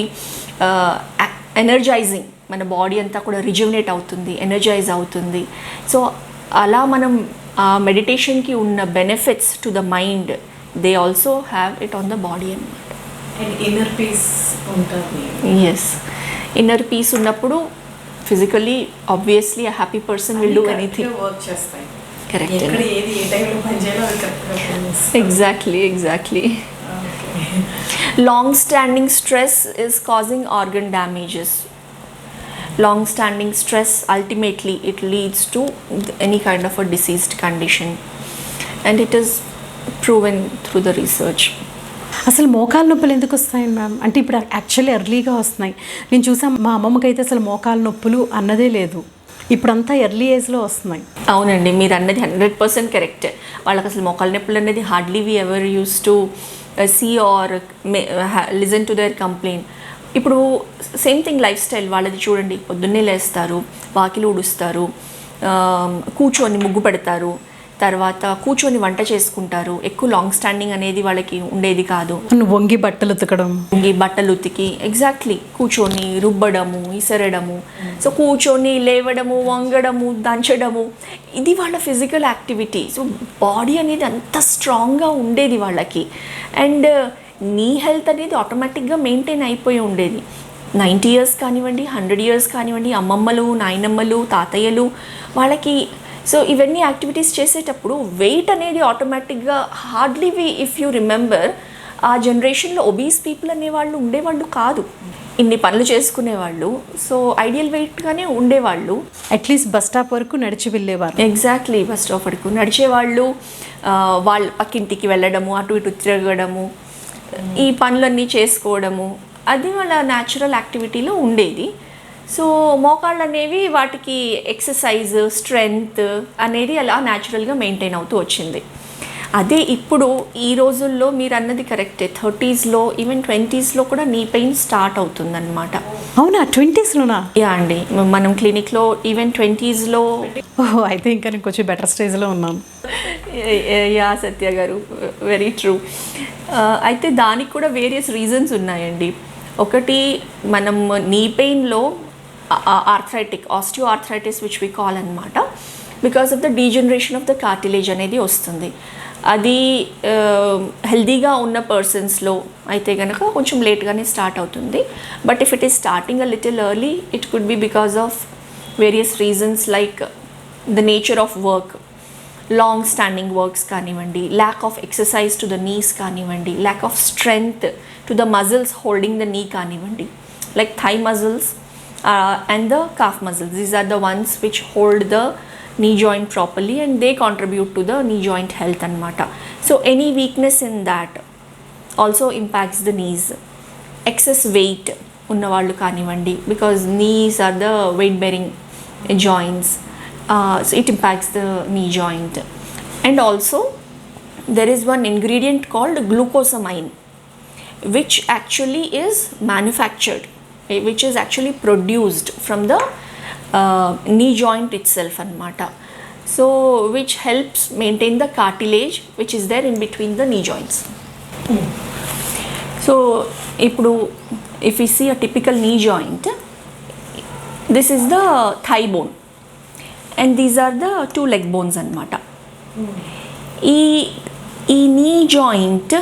ఎనర్జైజింగ్, మన బాడీ అంతా కూడా రిజ్యుమినేట్ అవుతుంది, ఎనర్జైజ్ అవుతుంది. సో అలా మనం మెడిటేషన్కి ఉన్న benefits to the mind, they also have it on the body అన్నమాట. ఇన్నర్ పీస్ ఉంటుంది. ఎస్, ఇన్నర్ పీస్ ఉన్నప్పుడు physically obviously a happy person will do anything. Work చేస్తాయి. కరెక్ట్. ఏది ఏ టైంలో పని చేయాలో అది కరెక్ట్గా. Exactly. Long standing stress is causing organ damages. Long standing stress ultimately it leads to any kind of a diseased condition, and it is proven through the research. అసలు మోకాలు నొప్పులు ఎందుకు వస్తాయి మ్యామ్? అంటే ఇప్పుడు యాక్చువల్లీ ఎర్లీగా వస్తున్నాయి. నేను చూసాను మా అమ్మమ్మకి అయితే అసలు మోకాలు నొప్పులు అన్నదే లేదు, ఇప్పుడంతా ఎర్లీ ఏజ్లో వస్తున్నాయి. అవునండి, మీరు అన్నది 100% కరెక్ట్. వాళ్ళకి అసలు మోకాలు నొప్పులు అనేది hardly we ever use to see or listen to their complaint. ఇప్పుడు సేమ్ థింగ్ లైఫ్ స్టైల్ వాళ్ళది చూడండి. పొద్దున్నే లేస్తారు, వాకిలు ఊడుస్తారు, కూర్చొని ముగ్గు పెడతారు, తర్వాత కూర్చొని వంట చేసుకుంటారు. ఎక్కువ లాంగ్ స్టాండింగ్ అనేది వాళ్ళకి ఉండేది కాదు. వంగి బట్టలు ఉతకడం, వంగి బట్టలు ఉతికి ఎగ్జాక్ట్లీ కూర్చొని రుబ్బడము, ఇసరడము. సో కూర్చొని లేవడము, వంగడము, దంచడము, ఇది వాళ్ళ ఫిజికల్ యాక్టివిటీ. సో బాడీ అనేది అంత స్ట్రాంగ్గా ఉండేది వాళ్ళకి. అండ్ నీ హెల్త్ అనేది ఆటోమేటిక్గా మెయింటైన్ అయిపోయి ఉండేది. 90 years కానివ్వండి, 100 years కానివ్వండి, అమ్మమ్మలు, నాయనమ్మలు, తాతయ్యలు వాళ్ళకి. సో ఇవన్నీ యాక్టివిటీస్ చేసేటప్పుడు వెయిట్ అనేది ఆటోమేటిక్గా హార్డ్లీ ఇఫ్ యూ రిమెంబర్ ఆ జనరేషన్లో ఒబీస్ పీపుల్ అనేవాళ్ళు ఉండేవాళ్ళు కాదు. ఇన్ని పనులు చేసుకునేవాళ్ళు. సో ఐడియల్ వెయిట్గానే ఉండేవాళ్ళు. అట్లీస్ట్ బస్ స్టాప్ వరకు నడిచి వెళ్ళేవారు. ఎగ్జాక్ట్లీ, బస్ స్టాప్ వరకు నడిచేవాళ్ళు. వాళ్ళ పక్కింటికి వెళ్ళడము, అటు ఇటు తిరగడము, ఈ పనులన్నీ చేసుకోవడము, అది వాళ్ళ న్యాచురల్ యాక్టివిటీలో ఉండేది. సో మోకాళ్ళు అనేవి వాటికి ఎక్సర్సైజ్, స్ట్రెంగ్త్ అనేది అలా న్యాచురల్గా మెయింటైన్ అవుతూ వచ్చింది. అదే ఇప్పుడు ఈ రోజుల్లో మీరు అన్నది కరెక్టే, 30sలో ఈవెన్ 20sలో కూడా నీ పెయిన్ స్టార్ట్ అవుతుందన్నమాట. అవునా? 20sలోనా? యా అండి, మనం క్లినిక్లో ఈవెన్ 20sలో. ఓహో, అయితే ఇంకా నేను కొంచెం బెటర్ స్టేజ్లో ఉన్నాను. యా సత్య గారు, వెరీ ట్రూ. అయితే దానికి కూడా వేరియస్ రీజన్స్ ఉన్నాయండి. ఒకటి, మనం నీ పెయిన్లో arthritic, osteoarthritis which we call అనమాట, because of the degeneration of the cartilage అనేది వస్తుంది. అది హెల్దీగా ఉన్న పర్సన్స్లో అయితే కనుక కొంచెం లేట్గానే స్టార్ట్ అవుతుంది. But if it is starting a little early, it could be because of various reasons like the nature of work, long standing works కానివ్వండి, lack of exercise to the knees కానివ్వండి, lack of strength to the muscles holding the నీ కానివ్వండి, like thigh muscles and the calf muscles. These are the ones which hold the knee joint properly and they contribute to the knee joint health anamata. So any weakness in that also impacts the knees. Excess weight unna vallu kanivandi, because knees are the weight bearing joints, so it impacts the knee joint. And also there is one ingredient called glucosamine, which actually is manufactured, which is actually produced from the knee joint itself anamata. So which helps maintain the cartilage which is there in between the knee joints. So if we see a typical knee joint, this is the thigh bone and these are the two leg bones anamata. ఈ knee joint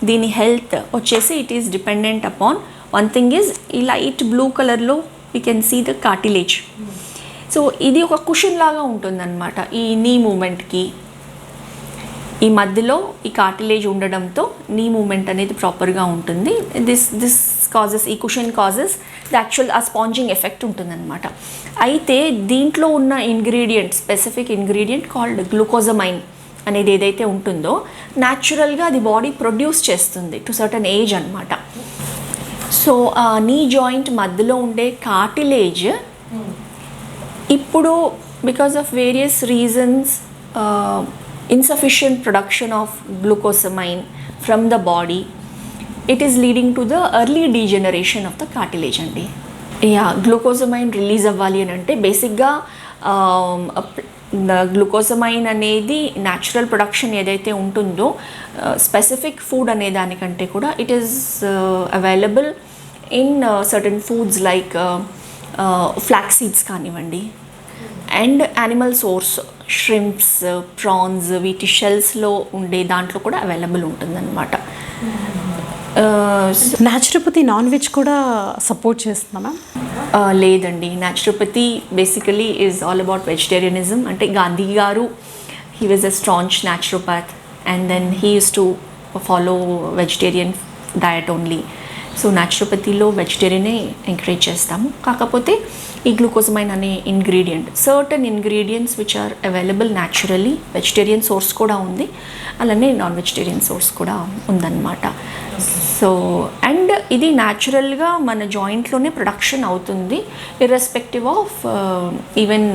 దీని health వచ్చేసి it is dependent upon one thing is ఈ light blue కలర్లో we can see the cartilage. So ఇది ఒక cushion లాగా ఉంటుందన్నమాట. ఈ నీ మూమెంట్కి ఈ మధ్యలో ఈ కార్టిలేజ్ ఉండడంతో నీ మూమెంట్ అనేది ప్రాపర్గా ఉంటుంది. దిస్ కాజెస్, ఈ కుషన్ కాజెస్ ద యాక్చువల్ ఆ స్పాంజింగ్ ఎఫెక్ట్ ఉంటుందన్నమాట. అయితే దీంట్లో ఉన్న ingredient, specific ingredient called glucosamine అనేది ఏదైతే ఉంటుందో న్యాచురల్గా అది బాడీ ప్రొడ్యూస్ చేస్తుంది టు సర్టన్ ఏజ్ అనమాట. సో ఆ నీ జాయింట్ మధ్యలో ఉండే కార్టిలేజ్ ఇప్పుడు because of various reasons insufficient production of glucosamine from the body, it is leading to the early degeneration of the cartilage అండి. యా, గ్లూకోసమైన్ రిలీజ్ అవ్వాలి అని అంటే బేసిక్గా గ్లూకోసమైన్ అనేది న్యాచురల్ ప్రొడక్షన్ ఏదైతే ఉంటుందో స్పెసిఫిక్ ఫుడ్ అనే దానికంటే కూడా it is available in certain foods like flax seeds కానివ్వండి, and animal source shrimps, prawns, వీటి షెల్స్లో ఉండే దాంట్లో కూడా అవైలబుల్ ఉంటుందన్నమాట. న్యాచురోపతి నాన్ వెజ్ కూడా సపోర్ట్ చేస్తున్నామా? లేదండి, naturopathy basically is all about vegetarianism. అంటే Gandhi garu he was a strong naturopath and then he use to follow vegetarian diet only. So న్యాచురోపతిలో వెజిటేరియనే ఎంకరేజ్ చేస్తాము. కాకపోతే ఈ గ్లూకోజమైన్ అనే ingredient, certain ingredients which are available naturally, vegetarian source కూడా ఉంది, అలానే నాన్ వెజిటేరియన్ సోర్స్ కూడా ఉందన్నమాట. సో అండ్ ఇది న్యాచురల్గా మన జాయింట్లోనే ప్రొడక్షన్ అవుతుంది, irrespective of even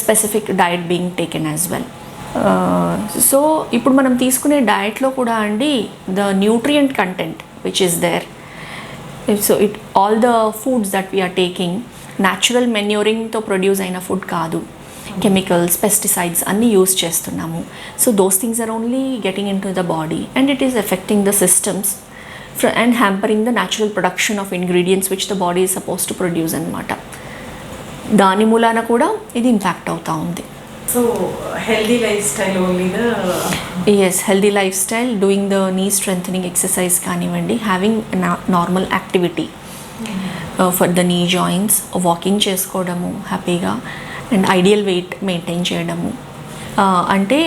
specific diet being taken as well. So ఇప్పుడు మనం తీసుకునే డయట్లో కూడా అండి the nutrient content which is there, so all the foods that we are taking natural మెన్యూరింగ్తో ప్రొడ్యూస్ అయిన ఫుడ్ కాదు, కెమికల్స్, పెస్టిసైడ్స్ అన్నీ యూస్ చేస్తున్నాము. So those things are only getting into the body and it is affecting the systems and hampering the natural production of ingredients which the body is suppose to produce అనమాట. దాని మూలాన కూడా ఇది impact అవుతూ ఉంది. So healthy lifestyle only yes, healthy lifestyle, doing the knee strengthening exercise కానివ్వండి, having normal activity for the knee joints, walking చేసుకోవడము హ్యాపీగా అండ్ ఐడియల్ వెయిట్ మెయింటైన్ చేయడము. అంటే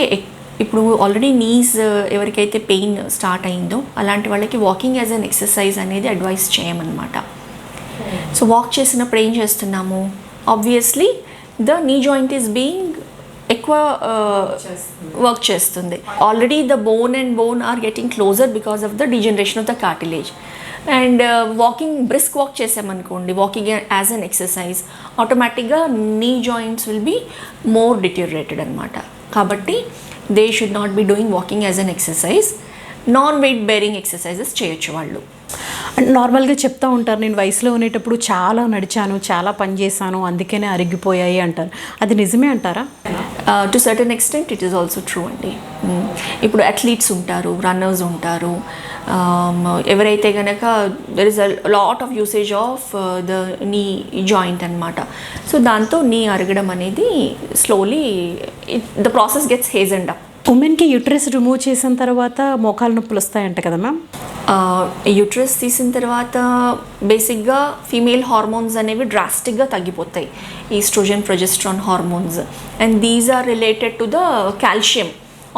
ఇప్పుడు ఆల్రెడీ నీస్ ఎవరికైతే పెయిన్ స్టార్ట్ అయిందో అలాంటి వాళ్ళకి వాకింగ్ యాజ్ అన్ ఎక్సర్సైజ్ అనేది అడ్వైస్ చేయమన్నమాట. సో వాక్ చేసినప్పుడు ఏం చేస్తున్నాము, obviously the knee joint is being ఎక్కువ వర్క్ చేస్తుంది. Already the bone and bone are getting closer because of the degeneration of the cartilage. And walking, brisk వాక్ చేసామనుకోండి, walking as an exercise, ఆటోమేటిక్గా knee joints will be more deteriorated అనమాట. కాబట్టి they should not be doing walking as an exercise. Non weight bearing exercises చేయొచ్చు వాళ్ళు. నార్మల్గా చెప్తూ ఉంటారు, నేను వయసులో ఉండేటప్పుడు చాలా నడిచాను, చాలా పని చేశాను, అందుకనే అరిగిపోయాయి అంటారు. అది నిజమే అంటారా? To certain extent it is also true అండి. ఇప్పుడు అథ్లీట్స్ ఉంటారు, రన్నర్స్ ఉంటారు, ఎవరైతే కనుక there is a lot of usage of the knee joint అనమాట. సో దాంతో నీ అరగడం అనేది slowly the process gets hastened up. ఉమెన్కి యూట్రస్ రిమూవ్ చేసిన తర్వాత మోకాలు నొప్పులు వస్తాయంట కదా మ్యామ్? యూట్రస్ తీసిన తర్వాత బేసిక్గా ఫీమేల్ హార్మోన్స్ అనేవి డ్రాస్టిక్గా తగ్గిపోతాయి, estrogen, progesterone hormones, and these are related to the calcium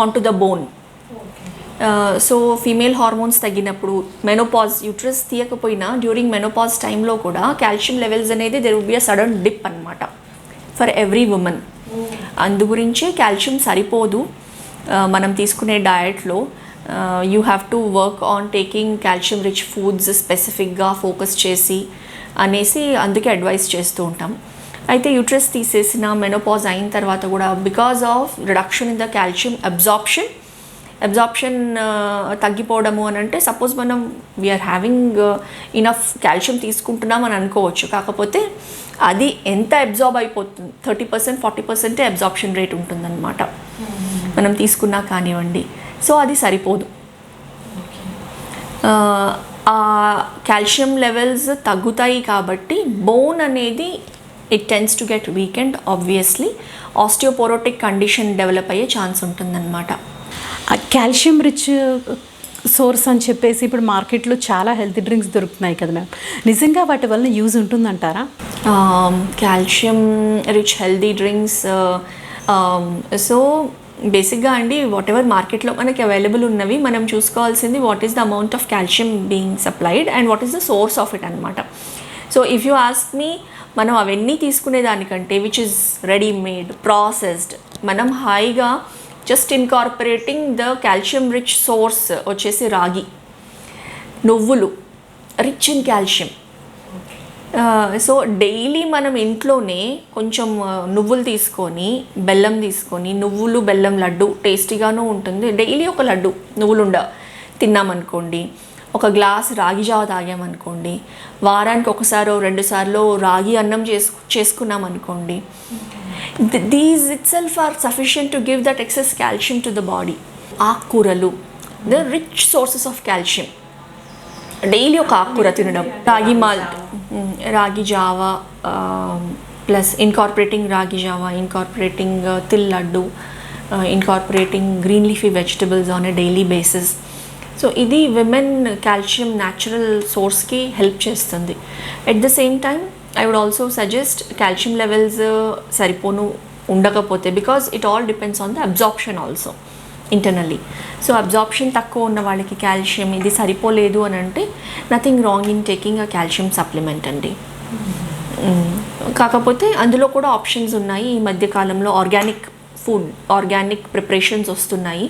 on to the bone. So female hormones తగ్గినప్పుడు మెనోపాజ్, యూట్రస్ తీయకపోయినా డ్యూరింగ్ మెనోపాజ్ టైంలో కూడా కాల్షియం లెవెల్స్ అనేది there will be a sudden dip అనమాట for every women. అందు గురించే calcium సరిపోదు మనం తీసుకునే డయట్లో. You have to work on taking calcium rich foods స్పెసిఫిక్గా ఫోకస్ చేసి అనేసి అందుకే అడ్వైస్ చేస్తూ ఉంటాం. అయితే యూట్రస్ తీసేసిన మెనోపాజ్ అయిన తర్వాత కూడా because of reduction in the calcium absorption తగ్గిపోవడము అని అంటే, సపోజ్ మనం వీఆర్ హ్యావింగ్ ఇనఫ్ కాల్షియం తీసుకుంటున్నాం అని అనుకోవచ్చు, కాకపోతే అది ఎంత అబ్జార్బ్ అయిపోతుంది, 30%, 40% అబ్జార్ప్షన్ రేట్ ఉంటుందన్నమాట మనం తీసుకున్నా కానివ్వండి. సో అది సరిపోదు. ఆ కాల్షియం లెవెల్స్ తగ్గుతాయి కాబట్టి బోన్ అనేది it tends to get weekend. Obviously osteoporotic condition develop అయ్యే ఛాన్స్ ఉంటుందన్నమాట. కాల్షియం రిచ్ సోర్స్ అని చెప్పేసి ఇప్పుడు మార్కెట్లో చాలా హెల్తీ డ్రింక్స్ దొరుకుతున్నాయి కదా మ్యామ్, నిజంగా వాటి వల్ల యూజ్ ఉంటుందంటారా? Calcium rich healthy drinks, so బేసిక్గా అండి వాట్ ఎవర్ మార్కెట్లో మనకి అవైలబుల్ ఉన్నవి మనం చూసుకోవాల్సింది what is the amount of calcium being supplied and what is the source of it అనమాట. So if you ask me, మనం అవన్నీ తీసుకునే దానికంటే విచ్ ఇస్ రెడీమేడ్, ప్రాసెస్డ్, మనం హాయిగా just incorporating the calcium rich source వచ్చేసి రాగి, నువ్వులు, rich in calcium. So daily మనం ఇంట్లోనే కొంచెం నువ్వులు తీసుకొని, బెల్లం తీసుకొని, నువ్వులు బెల్లం లడ్డు టేస్టీగాను ఉంటుంది. డైలీ ఒక లడ్డు నువ్వులుండ తిన్నామనుకోండి, ఒక గ్లాస్ రాగి జావ తాగామనుకోండి, వారానికి ఒకసారో 2 సార్లు రాగి అన్నం చేసుకున్నామనుకోండి, these itself are sufficient to give that excess calcium to the body. ఆకుకూరలు, the rich sources of calcium. Daily ఒక ఆకుకూర తినడం, ragi malt, ragi java plus incorporating ragi java, incorporating til laddu, incorporating green leafy vegetables on a daily basis. So ఇది women calcium natural సోర్స్కి help చేస్తుంది. At the same time I would also suggest calcium levels సరిపోను ఉండకపోతే, because it all depends on the absorption also internally. So absorption తక్కువ ఉన్న వాళ్ళకి calcium ఇది సరిపోలేదు అని అంటే nothing wrong in taking a calcium supplement అండి. కాకపోతే అందులో కూడా ఆప్షన్స్ ఉన్నాయి. ఈ మధ్యకాలంలో ఆర్గానిక్ ఫుడ్, ఆర్గానిక్ ప్రిపరేషన్స్ వస్తున్నాయి.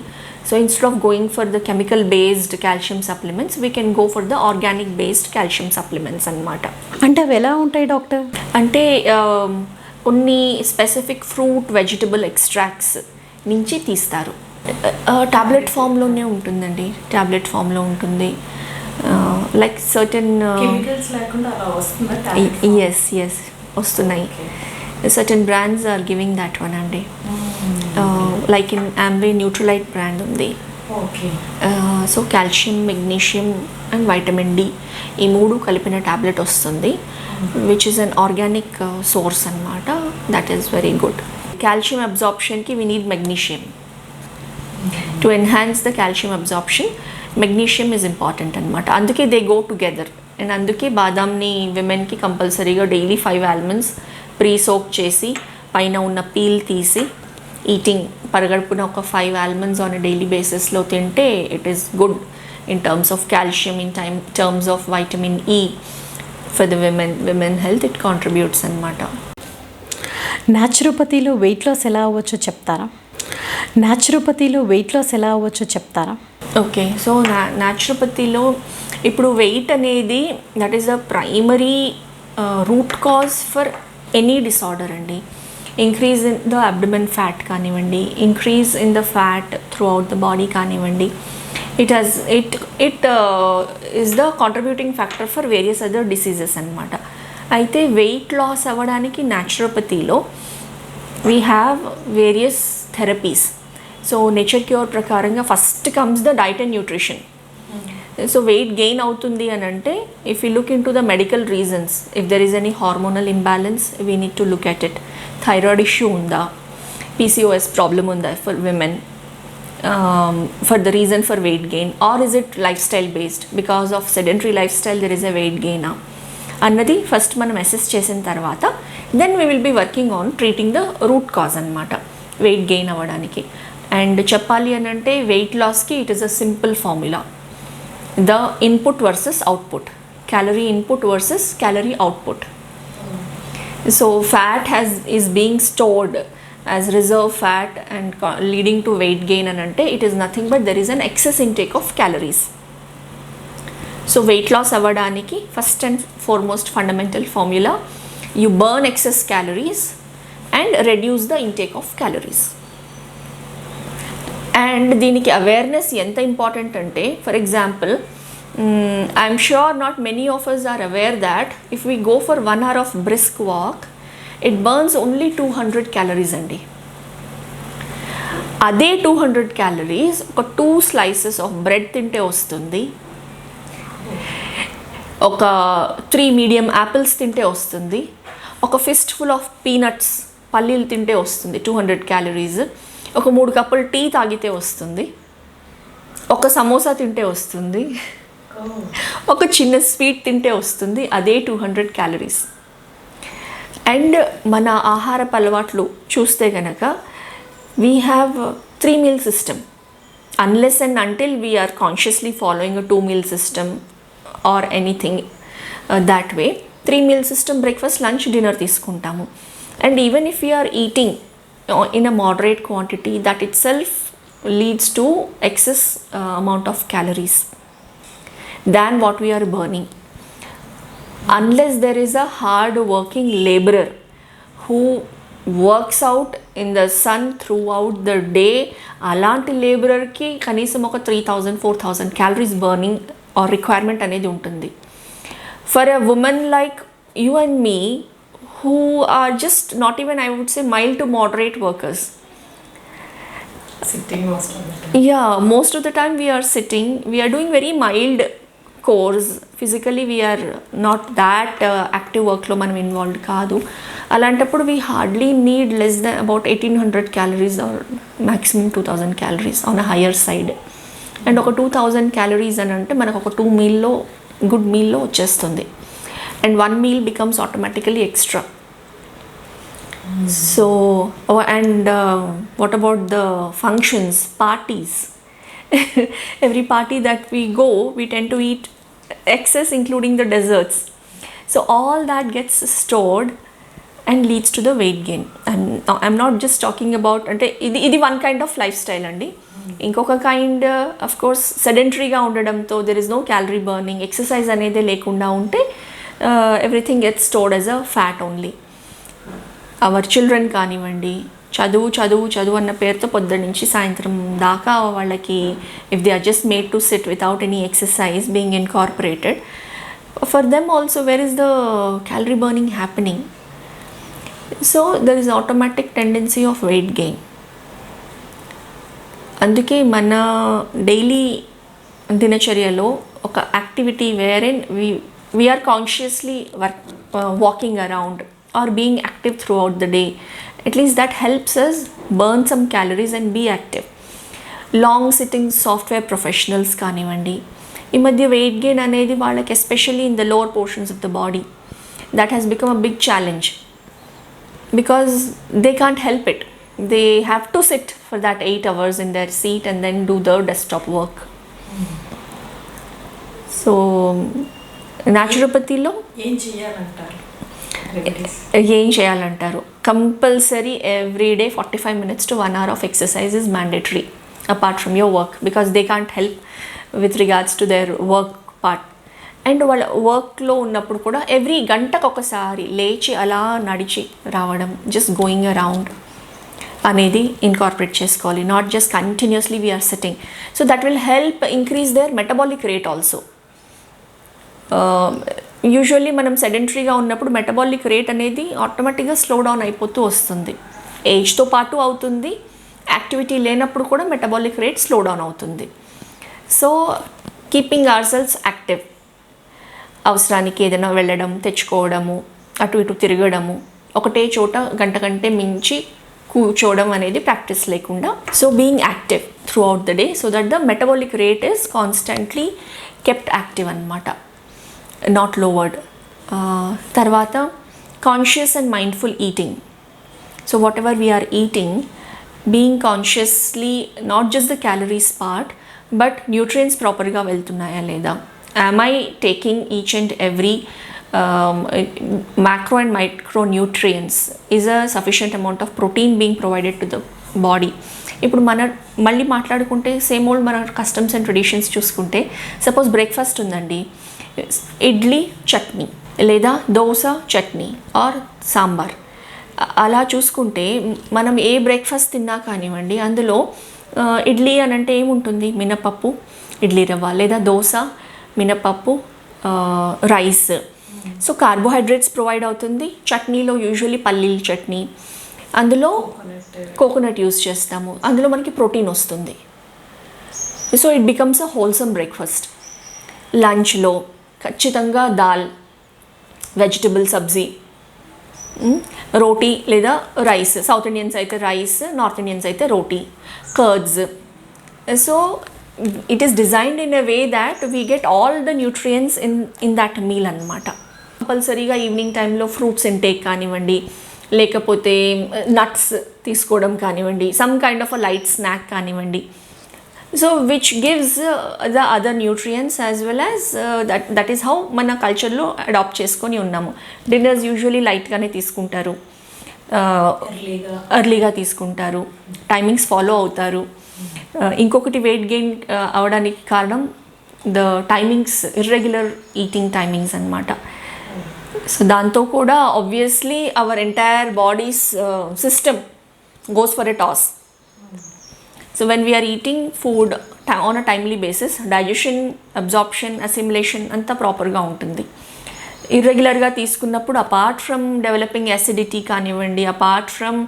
So instead of going for the chemical based calcium supplements we can go for the organic based calcium supplements అన్నమాట. అంటే అవి ఎలా ఉంటాయి డాక్టర్? అంటే కొన్ని స్పెసిఫిక్ ఫ్రూట్ వెజిటబుల్ ఎక్స్ట్రాక్ట్స్ నుంచి తీస్తారు. టాబ్లెట్ ఫామ్లోనే ఉంటుందండి, టాబ్లెట్ ఫామ్లో ఉంటుంది. లైక్ సర్టన్ ఎస్ వస్తున్నాయి. Certain brands are giving that one అండి. Like in Amway Nutrilite brand ఉంది. So calcium, magnesium and vitamin D ఈ మూడు కలిపిన టాబ్లెట్ వస్తుంది, which is an organic source అన్నమాట. That is very good. Calcium అబ్జార్ప్షన్కి we need magnesium. To enhance the calcium absorption magnesium is important అనమాట. అందుకే they go together. And అందుకే బాదాంని విమెన్కి కంపల్సరీగా డైలీ 5 ఆల్మండ్స్ ప్రీ సోక్ చేసి పైన ఉన్న పీల్ తీసి ఈటింగ్ పరగడుపున ఒక 5 ఆల్మండ్స్ ఆన్ ఎ డైలీ బేసిస్లో తింటే it is good in terms of calcium, in terms of vitamin E for the women health it contributes అనమాట. న్యాచురోపతిలో వెయిట్ లాస్ ఎలా అవ్వచ్చో చెప్తారా? ఓకే, సో న్యాచురోపతిలో ఇప్పుడు వెయిట్ అనేది that is the primary root cause for any disorder అండి. Increase in the abdomen fat కానివ్వండి, increase in the fat throughout the body కానివ్వండి, it is the contributing factor for various other diseases అనమాట. అయితే weight loss అవ్వడానికి న్యాచురోపతిలో we have various therapies. So nature cure ప్రకారంగా first comes the diet and nutrition. So weight gain అవుతుంది అని అంటే if you look into the medical reasons, if there is any hormonal imbalance we need to look at it. Thyroid issue ఉందా, PCOS problem ఉందా for women, for the reason for weight gain, or is it lifestyle based, because of sedentary lifestyle there is a weight గెయినా అన్నది first మనం assess చేసిన తర్వాత then we will be working on treating the root cause అనమాట weight gain అవ్వడానికి. And చెప్పాలి అని అంటే వెయిట్ లాస్కి it is a simple formula. The input versus output, calorie input versus calorie output. So fat is being stored as reserve fat and leading to weight gain అని అంటే it is nothing but there is an excess intake of calories. So weight loss అవ్వడానికి first and foremost fundamental formula, you burn excess calories and reduce the intake of calories. And దీనికి awareness ఎంత important అంటే, for example I'm sure not many of us are aware that if we go for 1 hour of brisk walk it burns only 200 calories అండి. అదే 200 calories ఒక 2 slices of bread తింటే వస్తుంది, ఒక 3 medium apples తింటే వస్తుంది, ఒక ఫిస్ట్ ఫుల్ ఆఫ్ పీనట్స్ పల్లీలు తింటే వస్తుంది 200 క్యాలరీస్, ఒక 3 కప్పులు టీ తాగితే వస్తుంది, ఒక సమోసా తింటే వస్తుంది, ఒక చిన్న స్వీట్ తింటే వస్తుంది, అదే 200 క్యాలరీస్. అండ్ మన ఆహారపు అలవాట్లు చూస్తే కనుక we have 3 meal system. Unless and until we are consciously following a 2 meal system or anything that way, 3 meal system, breakfast, lunch, dinner తీసుకుంటాము. And even if we are eating in a moderate quantity, that itself leads to excess amount of calories than what we are burning. Unless there is a hard working laborer who works out in the sun throughout the day, అలాంటి లేబరర్కి కనీసం ఒక 3000-4000 calories burning or requirement అనేది ఉంటుంది. For a woman like you and me who are just not even, I would say, mild to moderate workers. Sitting most of the time. Yeah, most of the time we are sitting. We are doing very mild chores. Physically we are not that active workలో మనం involved కాదు. అలాంటప్పుడు we hardly need less than about 1800 calories or maximum 2000 calories on a higher side. And ఒక 2000 calories అని అంటే మనకు ఒక 2 మీల్లో good మీల్లో వచ్చేస్తుంది. And 1 meal becomes automatically extra. So and what about the functions, parties? Every party that we go, we tend to eat excess, including the desserts. So all that gets stored and leads to the weight gain. And I'm not just talking about అంటే ఇది one kind of lifestyle అండి. ఇంకొక kind of course సెడెంటరీగా ఉండడంతో there is no calorie burning, exercise అనేది లేకుండా ఉంటే everything gets stored as a fat only. Our children కానివ్వండి, చదువు అన్న పేరుతో పొద్దున్న నుంచి సాయంత్రం దాకా వాళ్ళకి if they are just made to sit without any exercise being incorporated, for them also where is the calorie burning happening? So there is automatic tendency of weight gain. అందుకే మన డైలీ దినచర్యలో ఒక activity wherein we're consciously walking around or being active throughout the day, at least that helps us burn some calories and be active. Long sitting software professionals కానివ్వండి, ఈ మధ్య weight gain అనేది వాళ్ళకి especially in the lower portions of the body that has become a big challenge because they can't help it. They have to sit for that 8 hours in their seat and then do the desktop work. So naturopathy lo ఏం చేయాలంటారు? Compulsory every day 45 minutes to 1 hour of exercise is mandatory apart from your work, because they can't help with regards to their work part. And వాళ్ళ వర్క్లో ఉన్నప్పుడు కూడా every గంటకు ఒకసారి లేచి అలా నడిచి రావడం, జస్ట్ గోయింగ్ అరౌండ్ అనేది ఇన్కార్పొరేట్ చేసుకోవాలి. Not just continuously we're sitting. So that will help increase their metabolic rate also. Usually మనం సెడెంటరీగా ఉన్నప్పుడు మెటబాలిక్ రేట్ అనేది ఆటోమేటిక్గా స్లో డౌన్ అయిపోతూ వస్తుంది. ఏజ్తో పాటు అవుతుంది, యాక్టివిటీ లేనప్పుడు కూడా మెటబాలిక్ రేట్ స్లో డౌన్ అవుతుంది. So keeping hour cells active, అవసరానికి ఏదైనా వెళ్ళడం, తెచ్చుకోవడము, అటు ఇటు తిరగడము, ఒకటే చోట గంట కంటే మించి కూర్చోవడం అనేది ప్రాక్టీస్ లేకుండా. So being active throughout the day so that the metabolic rate is constantly kept active అనమాట, నాట్ లోవర్డ్. తర్వాత conscious and mindful eating. So whatever we're eating, being consciously not just the calories part but nutrients ప్రాపర్గా వెళ్తున్నాయా లేదా, am I taking each and every macro and micronutrients, is a sufficient amount of protein being provided to the body. ఇప్పుడు మళ్ళీ మాట్లాడుకుంటే same old మన customs and traditions చూసుకుంటే, suppose breakfast ఉందండి, ఇడ్లీ చట్నీ లేదా దోశ చట్నీ ఆర్ సాంబార్, అలా చూసుకుంటే మనం ఏ బ్రేక్ఫాస్ట్ తిన్నా కానివ్వండి అందులో ఇడ్లీ అని అంటే ఏముంటుంది, మినపప్పు, ఇడ్లీ రవ్వ, లేదా దోశ మినపప్పు, రైస్. సో కార్బోహైడ్రేట్స్ ప్రొవైడ్ అవుతుంది. చట్నీలో యూజువల్లీ పల్లీల చట్నీ, అందులో కోకోనట్ యూస్ చేస్తాము, అందులో మనకి ప్రోటీన్ వస్తుంది. So it becomes a wholesome breakfast. లంచ్లో ఖచ్చితంగా దాల్, వెజిటబుల్ సబ్జీ, రోటీ లేదా రైస్. సౌత్ ఇండియన్స్ అయితే రైస్, నార్త్ ఇండియన్స్ అయితే రోటీ, curds. So it is designed in a way that we get all the nutrients in that meal అన్నమాట. కంపల్సరీగా ఈవినింగ్ టైంలో ఫ్రూట్స్ ఇంటేక్ కానివ్వండి, లేకపోతే నట్స్ తీసుకోవడం కానివ్వండి, some kind of a light snack కానివ్వండి. So which gives the other nutrients as well as that is how మన కల్చర్లో అడాప్ట్ చేసుకొని ఉన్నాము. డిన్నర్స్ యూజువలీ లైట్గానే తీసుకుంటారు, ఎర్లీగా తీసుకుంటారు, టైమింగ్స్ ఫాలో అవుతారు. ఇంకొకటి వెయిట్ గెయిన్ అవడానికి కారణం the timings, irregular eating timings అన్నమాట. సో దాంతో కూడా obviously our entire body's system goes for a toss. So when we're eating food on a timely basis, digestion, absorption, assimilation అంతా ప్రాపర్గా ఉంటుంది. ఇర్రెగ్యులర్గా తీసుకున్నప్పుడు అపార్ట్ ఫ్రమ్ డెవలపింగ్ యాసిడిటీ కానివ్వండి, apart from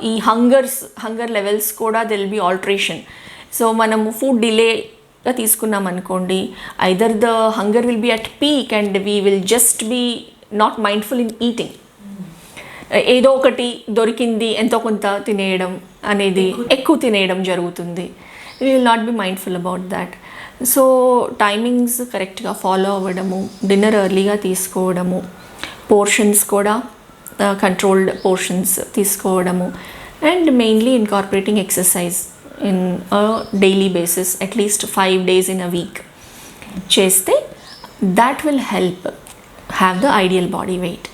ఈ హంగర్ లెవెల్స్ కూడా there will be alteration. So మనము food డిలేగా తీసుకున్నాం అనుకోండి, either the hunger will be at peak and we will just be not mindful in eating. ఏదో ఒకటి దొరికింది ఎంతో కొంత తినేయడం అనేది, ఎక్కువ తినేయడం జరుగుతుంది. We will not be mindful about that. So timings కరెక్ట్గా ఫాలో అవ్వడము, డిన్నర్ ఎర్లీగా తీసుకోవడము, పోర్షన్స్ కూడా కంట్రోల్డ్ పోర్షన్స్ తీసుకోవడము, and mainly incorporating exercise in daily basis at least 5 days in a week చేస్తే that will help have the ideal body weight.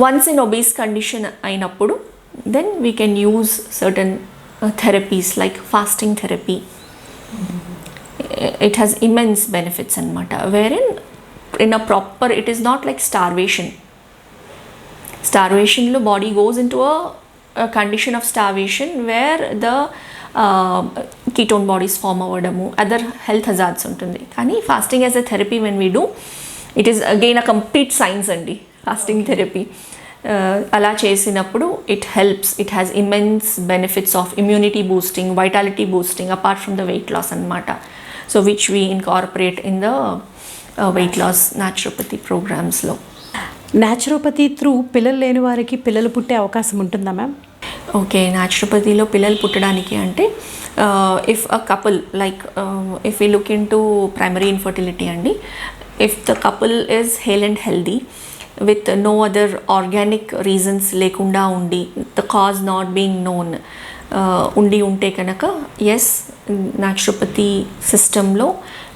Once in obese condition అయినప్పుడు then we can use certain therapies like fasting therapy. It has immense benefits anamata, wherein in a proper, it is not like starvation lo body goes into a condition of starvation where the ketone bodies form avadamu, other health hazards untundi. Kani fasting as a therapy, when we do, it is again a complete science andi fasting therapy. Ala chesinappudu it helps, it has immense benefits of immunity boosting, vitality boosting, apart from the weight loss anamata, so which we incorporate in the weight loss naturopathy programs lo. Naturopathy through పిల్లలు లేని వారికి పిల్లలు పుట్టే అవకాశం ఉంటుందా ma'am? Okay, న్యాచురోపతిలో పిల్లలు పుట్టడానికి అంటే if a couple like if you look into primary infertility అండి, if the couple is hale and healthy with no other organic reasons లేకుండా ఉండి, the cause not being known ఉంటే కనుక ఎస్, న్యాచురోపతి సిస్టంలో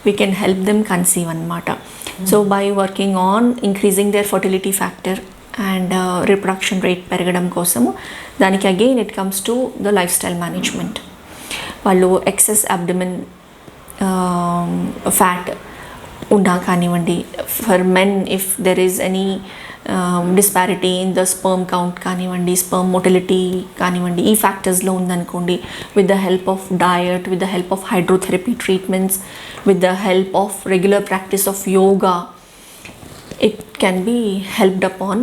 we can help them conceive అన్నమాట. So by working on increasing their fertility factor and reproduction rate పెరగడం కోసము, దానికి again it comes to the lifestyle management. వాళ్ళు excess abdomen fat ఉన్నా కానివ్వండి, for men if there is any disparity in the sperm count కానివ్వండి, sperm motility కానివ్వండి, ఈ ఫ్యాక్టర్స్లో ఉందనుకోండి, with the help of diet, with the help of hydrotherapy treatments, with the help of regular practice of yoga, it can be helped upon,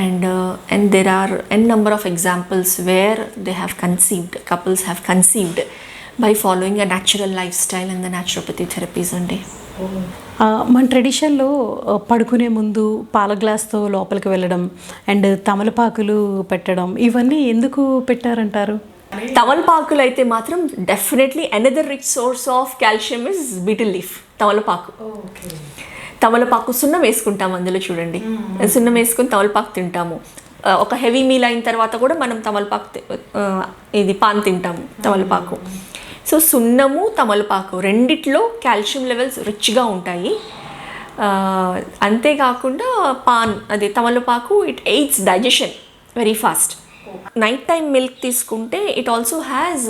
and there are n number of examples where they have conceived, couples have conceived by following a natural lifestyle and the naturopathy therapies andi. మన ట్రెడిషన్లో పడుకునే ముందు పాల గ్లాస్తో లోపలికి వెళ్ళడం and తమలపాకులు పెట్టడం, ఇవన్నీ ఎందుకు పెట్టారంటారు? తమలపాకులు అయితే మాత్రం definitely another rich source of calcium is beetle leaf. తమలపాకు సున్నం వేసుకుంటాం అందులో, చూడండి, సున్నం వేసుకుని తమలపాకు తింటాము. ఒక హెవీ మీల్ అయిన తర్వాత కూడా మనం తమలపాకు ఇది పాన్ తింటాము, తమలపాకు. సో సున్నము, తమలపాకు రెండిట్లో కాల్షియం లెవెల్స్ రిచ్గా ఉంటాయి. అంతేకాకుండా పాన్, అదే తమలపాకు, it aids digestion very fast. Night time milk తీసుకుంటే it also has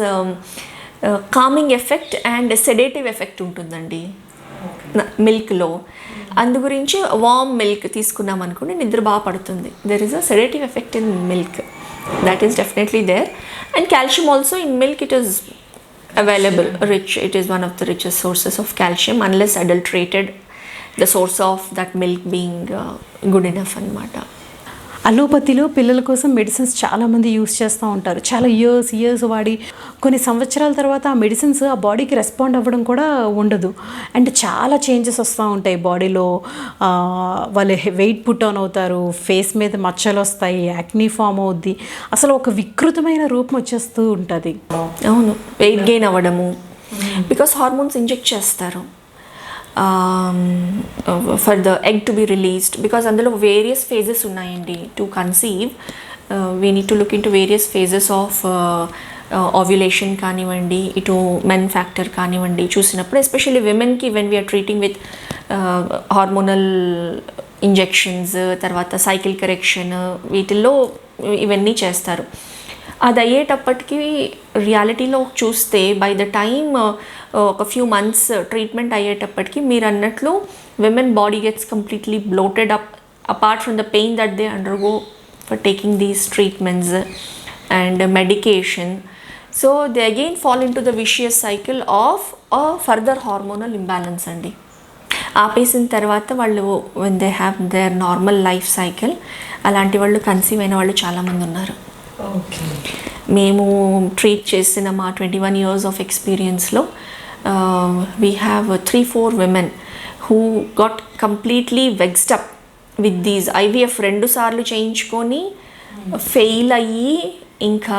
calming effect and sedative effect ఉంటుందండి మిల్క్లో. అందు గురించి వామ్ మిల్క్ తీసుకున్నాం అనుకోండి, నిద్ర బాగా పడుతుంది. There is a sedative effect in milk, that is definitely there. And calcium also in milk, it is available, rich, it is one of the richest sources of calcium, unless adulterated, the source of that milk being good enough అన్నమాట. అలోపతిలో పిల్లల కోసం medicines చాలామంది use చేస్తూ ఉంటారు. చాలా years వాడి కొన్ని సంవత్సరాల తర్వాత ఆ మెడిసిన్స్ ఆ బాడీకి రెస్పాండ్ అవ్వడం కూడా ఉండదు. అండ్ చాలా చేంజెస్ వస్తూ ఉంటాయి బాడీలో. వాళ్ళు వెయిట్ పుట్ ఆన్ అవుతారు, ఫేస్ మీద మచ్చలు వస్తాయి, యాక్నీ ఫామ్ అవుద్ది, అసలు ఒక వికృతమైన రూపం వచ్చేస్తూ ఉంటుంది. అవును, వెయిట్ గెయిన్ అవ్వడము, బికాస్ హార్మోన్స్ ఇంజెక్ట్ చేస్తారు for the egg to be released, because అందులో వేరియస్ ఫేజెస్ ఉన్నాయండి. To conceive we need to look into various phases of ovulation కానివ్వండి, ఇటు మెన్ ఫ్యాక్టర్ కానివ్వండి చూసినప్పుడు, ఎస్పెషల్లీ విమెన్కి when we're treating with hormonal injections, తర్వాత cycle correction, వీటిల్లో ఇవన్నీ చేస్తారు. అది అయ్యేటప్పటికి రియాలిటీలో చూస్తే బై ద టైమ్ ఒక ఫ్యూ మంత్స్ ట్రీట్మెంట్ అయ్యేటప్పటికి మీరు అన్నట్లు women body gets completely bloated up, apart from the pain that they undergo for taking these treatments and medication. So they again fall into the vicious cycle of further hormonal imbalance అండి. ఆపేసిన తర్వాత వాళ్ళు when they have there normal life cycle, అలాంటి వాళ్ళు conceive అయిన వాళ్ళు చాలామంది ఉన్నారు. మేము ట్రీట్ చేసిన మా 21 years ఆఫ్ ఎక్స్పీరియన్స్లో we have 3-4 women who got completely vexed up with these IVF 2 సార్లు చేయించుకొని ఫెయిల్ అయ్యి ఇంకా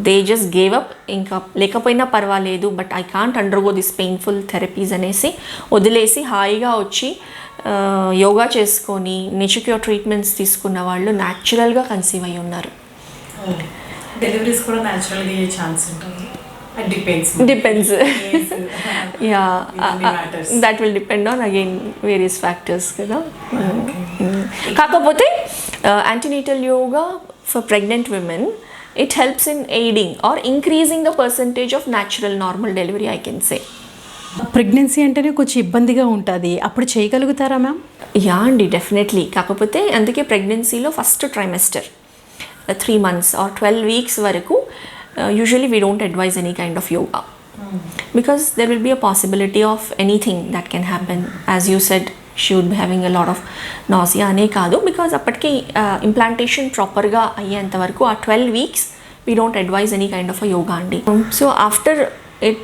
దే జస్ట్ గేవ్ అప్, ఇంకా లేకపోయినా పర్వాలేదు but I can't undergo this painful therapies అనేసి వదిలేసి హాయిగా వచ్చి యోగా చేసుకొని నిచుక్యూర్ ట్రీట్మెంట్స్ తీసుకున్న వాళ్ళు న్యాచురల్గా కన్సీవ్ అయ్యి ఉన్నారు. డెలివరీస్ కూడా న్యాచురల్గా అయ్యే ఛాన్స్ ఉంటుంది. Depends. Yeah, that will depend on again various factors కదా. కాకపోతే antenatal yoga for pregnant women, it helps in aiding or increasing the percentage of natural normal delivery, I can say. Pregnancy అంటేనే కొంచెం ఇబ్బందిగా ఉంటుంది, అప్పుడు చేయగలుగుతారా ma'am? Yeah అండి, definitely. కాకపోతే అందుకే ప్రెగ్నెన్సీలో first trimester 3 months or 12 weeks వరకు usually we don't advise any kind of yoga because there will be a possibility of anything that can happen. As you said, she would be having a lot of nausea అనే కాదు, because అప్పటికి implantation ప్రాపర్గా అయ్యేంత వరకు ఆ 12 weeks we don't advise any kind of a yoga అండి. So after it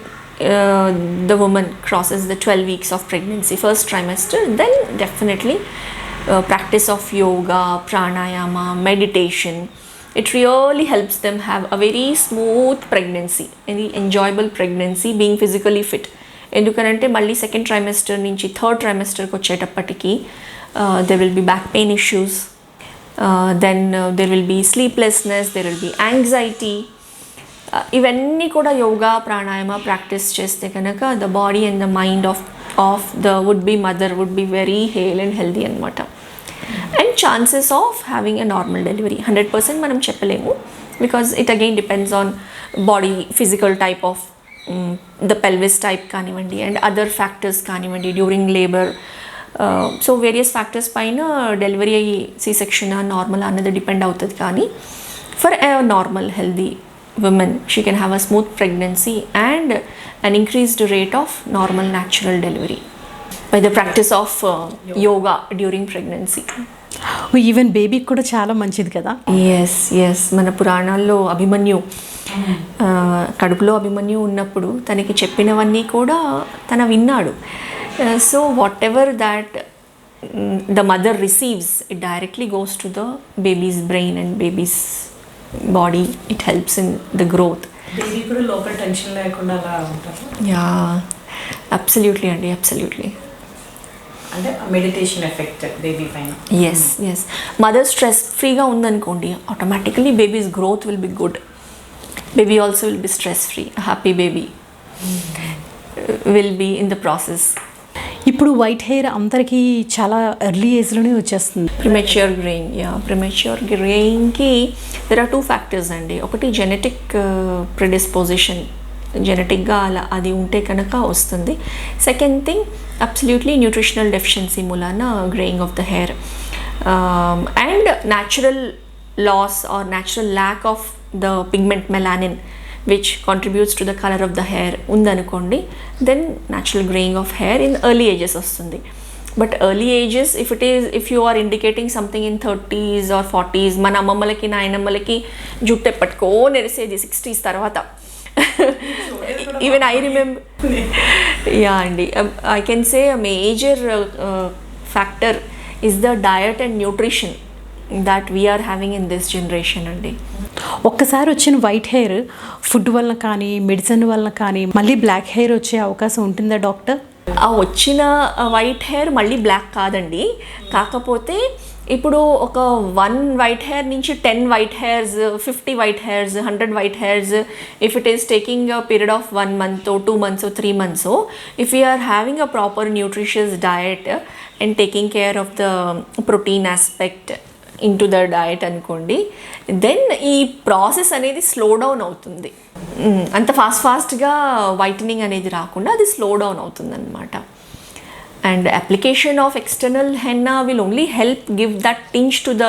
the woman crosses the 12 weeks of pregnancy, first trimester, then definitely practice of yoga, pranayama, meditation, it really helps them have a very smooth pregnancy, any enjoyable pregnancy, being physically fit. ఎందుకంటే మళ్ళీ second trimester నుంచి third ట్రైమెస్టర్కి వచ్చేటప్పటికి there will be back pain issues, then there will be sleeplessness, there will be anxiety. ఇవన్నీ కూడా yoga pranayama practice చేస్తే కనుక the body and the mind of the would be mother would be very hale and healthy అనమాట. And chances of having a normal delivery 100% మనం చెప్పలేము, because it again depends on body physical type of the pelvis type కానివ్వండి and other factors కానివ్వండి during labour. So various factors పైన delivery అయ్యి C section normal అన్నది depend అవుతుంది. కానీ for a normal healthy women, she can have a smooth pregnancy and an increased rate of normal natural delivery by the practice of yoga during pregnancy. Even బేబీకి కూడా చాలా మంచిది కదా. Yes మన పురాణాల్లో అభిమన్యు కడుపులో అభిమన్యు ఉన్నప్పుడు తనకి చెప్పినవన్నీ కూడా తన విన్నాడు. So whatever that the mother receives, it directly goes to the baby's brain and baby's body. It helps in the growth. Baby కూడా లోకల్ టెన్షన్ లేకుండా అలా ఉంటారు. యా, అబ్సల్యూట్లీ అండి, అబ్సల్యూట్లీ. అంటే మెడిటేషన్ ఎఫెక్ట్ బేబీ పైన. Yes mother stress ఫ్రీగా ఉందనుకోండి, automatically baby's growth will be good. Baby also will be stress free. Happy baby will be in the process. ఇప్పుడు వైట్ హెయిర్ అందరికీ చాలా ఎర్లీ ఏజ్లోనే వచ్చేస్తుంది. Premature greying. ప్రిమెచ్యూర్ గ్రేయింగ్కి there are 2 factors అండి. ఒకటి జెనెటిక్ ప్రిడిస్పోజిషన్, జెనెటిక్గా అలా అది ఉంటే కనుక వస్తుంది. Second thing absolutely nutritional deficiency మూలాన greying of the hair and natural loss or natural lack of the pigment melanin which contributes to the color of the hair ఉందనుకోండి, then natural graying of hair in early ages వస్తుంది. But early ages, if you are indicating something in 30s or 40s, మన అమ్మమ్మలకి నాయనమ్మలకి జుట్టు ఎప్పటికో నెరిసేది 60s తర్వాత. Even I remember. Yeah అండి, I can say a major factor is the diet and nutrition that we are having in this generation అండి. ఒక్కసారి వచ్చిన white hair food వల్ల కానీ మెడిసిన్ వల్ల కానీ మళ్ళీ బ్లాక్ హెయిర్ వచ్చే అవకాశం ఉంటుందా డాక్టర్? ఆ వచ్చిన వైట్ హెయిర్ మళ్ళీ బ్లాక్ కాదండి. కాకపోతే ఇప్పుడు ఒక 1 వైట్ హెయిర్ నుంచి 10 white hairs, 50 white hairs, 100 white hairs, if it is taking a period of 1 month, 2 months, 3 months, if we are having a proper nutritious diet and taking care of the protein aspect into the diet అనుకోండి, then ఈ process అనేది slow down అవుతుంది. అంత ఫాస్ట్గా whitening అనేది రాకుండా అది slow down అవుతుంది అనమాట. And application of external henna will only help give that tinge to the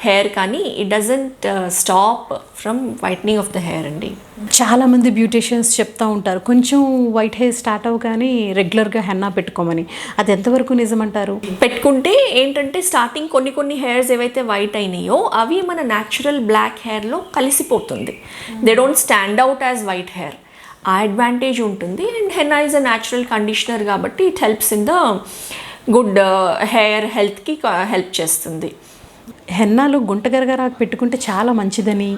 hair, కానీ it doesn't stop from whitening of the hair అండి. చాలామంది బ్యూటీషియన్స్ చెప్తూ ఉంటారు కొంచెం వైట్ హెయిర్ స్టార్ట్ అవ్వగానే రెగ్యులర్గా హెన్నా పెట్టుకోమని. అది ఎంతవరకు నిజమంటారు? పెట్టుకుంటే ఏంటంటే స్టార్టింగ్ కొన్ని హెయిర్స్ ఏవైతే వైట్ అయినాయో అవి మన న్యాచురల్ బ్లాక్ హెయిర్లో కలిసిపోతుంది. They don't stand out as white hair. ఆ అడ్వాంటేజ్ ఉంటుంది. And henna is a natural conditioner కాబట్టి it helps in the good hair హెల్త్కి హెల్ప్ చేస్తుంది. హెన్నాలో గుంటగరగరాకు పెట్టుకుంటే చాలా మంచిదని.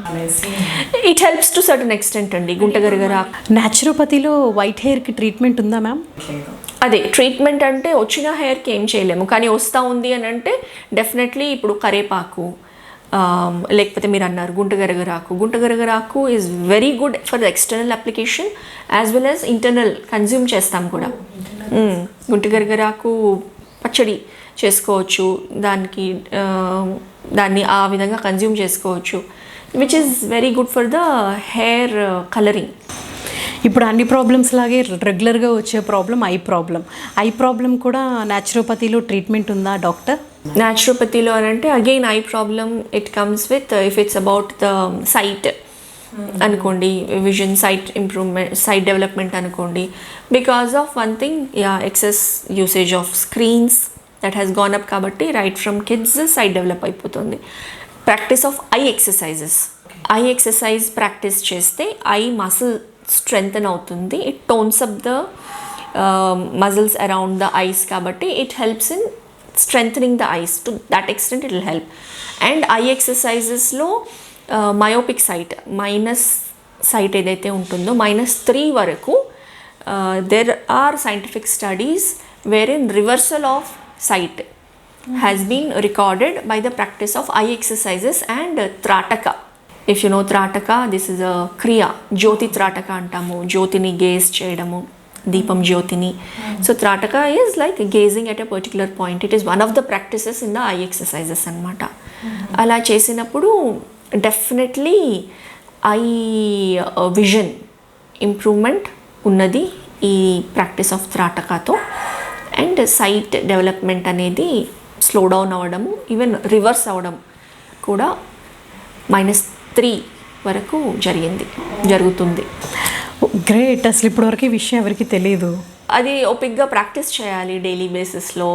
It helps to certain extent అండి గుంటగరగరాకు. న్యాచురోపతిలో వైట్ హెయిర్కి ట్రీట్మెంట్ ఉందా మ్యామ్? అదే ట్రీట్మెంట్ అంటే వచ్చిన హెయిర్కి ఏం చేయలేము, కానీ వస్తూ ఉంది అని అంటే డెఫినెట్లీ ఇప్పుడు కరేపాకు, లేకపోతే మీరు అన్నారు గుంటగరగరాకు is very good for the external application as well as internal consume చేస్తాం కూడా. గుంటగరగరాకు పచ్చడి చేసుకోవచ్చు, దాన్ని ఆ విధంగా కన్జ్యూమ్ చేసుకోవచ్చు, which is very good for the hair colouring. ఇప్పుడు అన్ని ప్రాబ్లమ్స్ లాగే రెగ్యులర్గా వచ్చే ప్రాబ్లం ఐ ప్రాబ్లం కూడా న్యాచురోపతిలో ట్రీట్మెంట్ ఉందా డాక్టర్? న్యాచురోపతిలో అని అంటే again eye problem it comes with if it's about the sight అనుకోండి, vision, sight improvement, sight development అనుకోండి, because of one thing excess usage of screens that has gone up కాబట్టి right from kids sight develop అయిపోతుంది. Practice of eye exercise practice చేస్తే eye muscle strengthen అవుతుంది, it tones up the muscles around the eyes కాబట్టి it helps in strengthening the eyes, to that extent it will help. And eye ఎక్సర్సైజెస్లో myopic sight, minus sight ఏదైతే ఉంటుందో -3 వరకు there are scientific studies wherein reversal of sight has been recorded by the practice of eye exercises and trataka. If you know trataka, this is a kriya, jyoti trataka antamu, jyotini gaze cheyadamu, deepam jyotini. So trataka is like gazing at a particular point. It is one of the practices in the eye exercises anamata. Ala chesinappudu definitely eye vision improvement unnadi ee practice of trataka tho. And sight development అనేది slow down అవ్వడము, even reverse అవ్వడం కూడా -3 వరకు జరుగుతుంది. Great. అసలు ఇప్పటివరకు ఈ విషయం ఎవరికి తెలియదు. అది ఓపిక్గా ప్రాక్టీస్ చేయాలి డైలీ బేసిస్లో.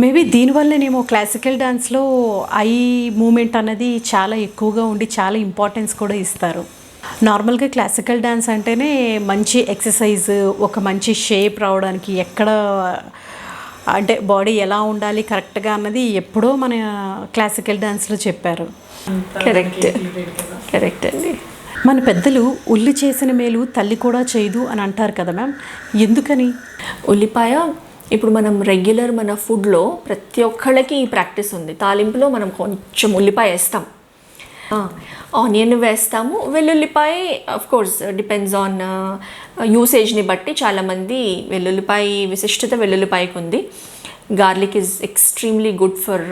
మేబీ దీనివల్లనేమో క్లాసికల్ డ్యాన్స్లో ఐ మూమెంట్ అనేది చాలా ఎక్కువగా ఉండి చాలా ఇంపార్టెన్స్ కూడా ఇస్తారు. నార్మల్గా క్లాసికల్ డ్యాన్స్ అంటేనే మంచి ఎక్సర్సైజ్, ఒక మంచి షేప్ రావడానికి, ఎక్కడ అంటే బాడీ ఎలా ఉండాలి కరెక్ట్గా అన్నది ఎప్పుడో మన క్లాసికల్ డ్యాన్స్లో చెప్పారు. కరెక్ట్ అండి. మన పెద్దలు ఉల్లి చేసిన మేలు తల్లి కూడా చేయదు అని అంటారు కదా మ్యామ్, ఎందుకని? ఉల్లిపాయ ఇప్పుడు మనం రెగ్యులర్ మన ఫుడ్లో ప్రతి ఒక్కళ్ళకి ఈ ప్రాక్టీస్ ఉంది. తాలింపులో మనం కొంచెం ఉల్లిపాయ వేస్తాం, ఆనియన్ వేస్తాము, వెల్లుల్లిపాయ ఆఫ్ కోర్స్ డిపెండ్స్ ఆన్ యూసేజ్ని బట్టి చాలామంది వెల్లుల్లిపాయ విశిష్టత వెల్లుల్లిపాయకు ఉంది. Garlic is extremely good for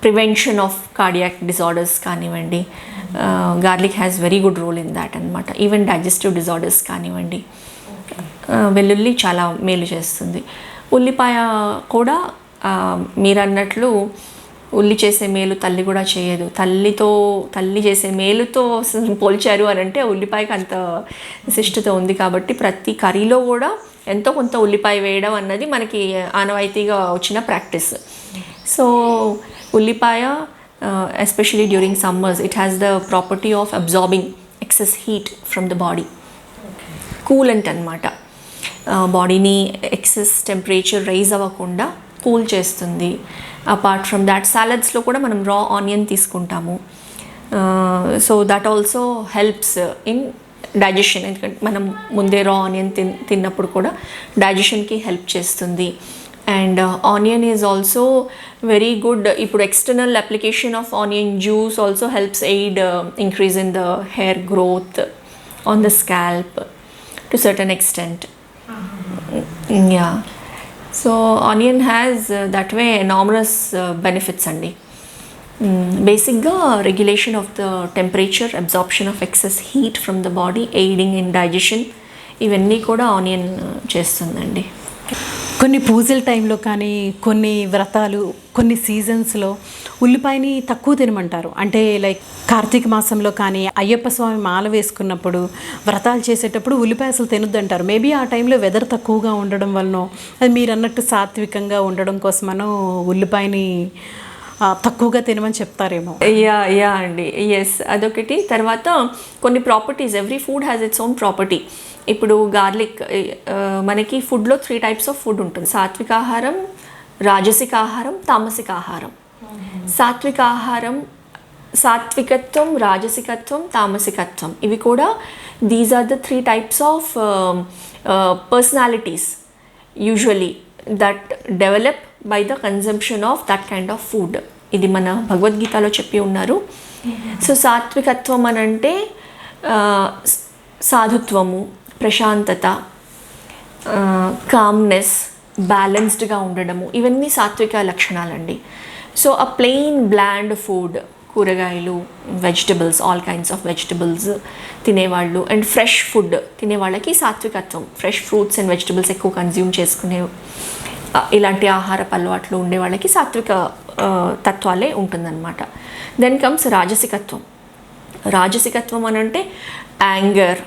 prevention of cardiac disorders కానివ్వండి, garlic has very good role in that అనమాట. ఈవెన్ డైజెస్టివ్ డిజార్డర్స్ కానివ్వండి, వెల్లుల్లి చాలా మేలు చేస్తుంది. ఉల్లిపాయ కూడా మీరు అన్నట్లు ఉల్లి చేసే మేలు తల్లి కూడా చేయదు. తల్లి చేసే మేలుతో పోల్చారు అని అంటే ఉల్లిపాయకి అంత విశిష్టత ఉంది కాబట్టి ప్రతి కర్రీలో కూడా ఎంతో కొంత ఉల్లిపాయ వేయడం అన్నది మనకి ఆనవాయితీగా వచ్చిన ప్రాక్టీస్. సో ఉల్లిపాయ especially during summers it has the property of absorbing excess heat from the body, coolant అనమాట. బాడీని ఎక్సెస్ టెంపరేచర్ రైజ్ అవ్వకుండా కూల్ చేస్తుంది. అపార్ట్ ఫ్రమ్ దాట్ సాలడ్స్లో కూడా మనం రా ఆనియన్ తీసుకుంటాము, so that also helps in digestion. ఎందుకంటే మనం ముందే రా ఆనియన్ తిన్నప్పుడు కూడా డైజెషన్కి హెల్ప్ చేస్తుంది. And onion is also very good. ఇప్పుడు external application of onion juice also helps aid increase in the hair growth on the scalp to certain extent. Yeah. So onion has that way enormous benefits అండి. బేసిక్గా regulation of the temperature, absorption of excess heat from the body, aiding in digestion, ఇవన్నీ కూడా onion చేస్తుందండి. కొన్ని పూజల టైంలో కానీ కొన్ని వ్రతాలు కొన్ని సీజన్స్లో ఉల్లిపాయని తక్కువ తినమంటారు. అంటే లైక్ కార్తీక మాసంలో కానీ అయ్యప్ప స్వామి మాల వేసుకున్నప్పుడు వ్రతాలు చేసేటప్పుడు ఉల్లిపాయ అసలు తినొద్దంటారు. మేబీ ఆ టైంలో వెదర్ తక్కువగా ఉండడం వలన, అది మీరు అన్నట్టు సాత్వికంగా ఉండడం కోసమనో ఉల్లిపాయని తక్కువగా తినమని చెప్తారేమో. యా అండి, ఎస్ అదొకటి. తర్వాత కొన్ని properties, every food has its own property. ఇప్పుడు గార్లిక్, మనకి ఫుడ్లో 3 టైప్స్ ఆఫ్ ఫుడ్ ఉంటుంది: సాత్విక ఆహారం, రాజసిక ఆహారం, తామసిక ఆహారం. సాత్విక ఆహారం, సాత్వికత్వం, రాజసికత్వం, తామసికత్వం, ఇవి కూడా these are the 3 types of personalities usually that develop by the consumption of that kind of food. ఇది మన భగవద్గీతలో చెప్పి ఉన్నారు. సో సాత్వికత్వం అని అంటే సాధుత్వము, ప్రశాంతత, కామ్నెస్, బ్యాలెన్స్డ్గా ఉండడము, ఇవన్నీ సాత్విక లక్షణాలండి. సో ఆ ప్లెయిన్ బ్లాండ్ ఫుడ్, కూరగాయలు, vegetables, all kinds of vegetables తినేవాళ్ళు అండ్ ఫ్రెష్ ఫుడ్ తినేవాళ్ళకి సాత్వికత్వం, ఫ్రెష్ ఫ్రూట్స్ అండ్ వెజిటబుల్స్ ఎక్కువ కన్జ్యూమ్ చేసుకునే ఇలాంటి ఆహారపు అలవాట్లు ఉండే వాళ్ళకి సాత్విక తత్వాలే ఉంటుందన్నమాట. Then comes రాజసికత్వం. రాజసికత్వం అని అంటే anger,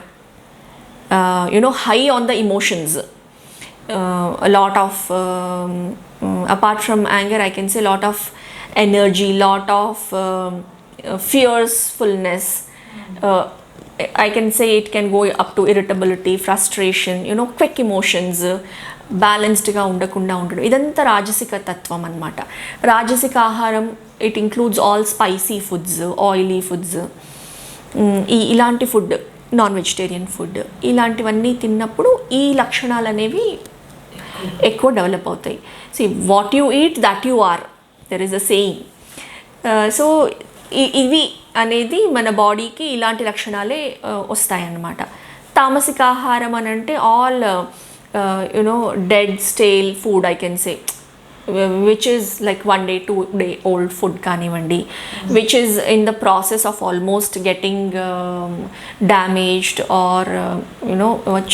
high on the emotions, a lot of apart from anger I can say lot of energy, lot of fearfulness, I can say it can go up to irritability, frustration, quick emotions, బ్యాలెన్స్డ్గా ఉండకుండా ఉండడం, ఇదంతా రాజసిక తత్వం అన్నమాట. రాజసిక ఆహారం it includes all spicy foods, oily foods, ఇలాంటి ఫుడ్, నాన్ వెజిటేరియన్ ఫుడ్, ఇలాంటివన్నీ తిన్నప్పుడు ఈ లక్షణాలు అనేవి ఎక్కువ డెవలప్ అవుతాయి. See what you eat that you are, there is a saying. So ఇవి అనేది మన బాడీకి ఇలాంటి లక్షణాలే వస్తాయన్నమాట. తామసిక ఆహారం అని అంటే all dead stale food, I can say, which is like 1 day 2 day old food కానివ్వండి, which is in the process of almost getting damaged or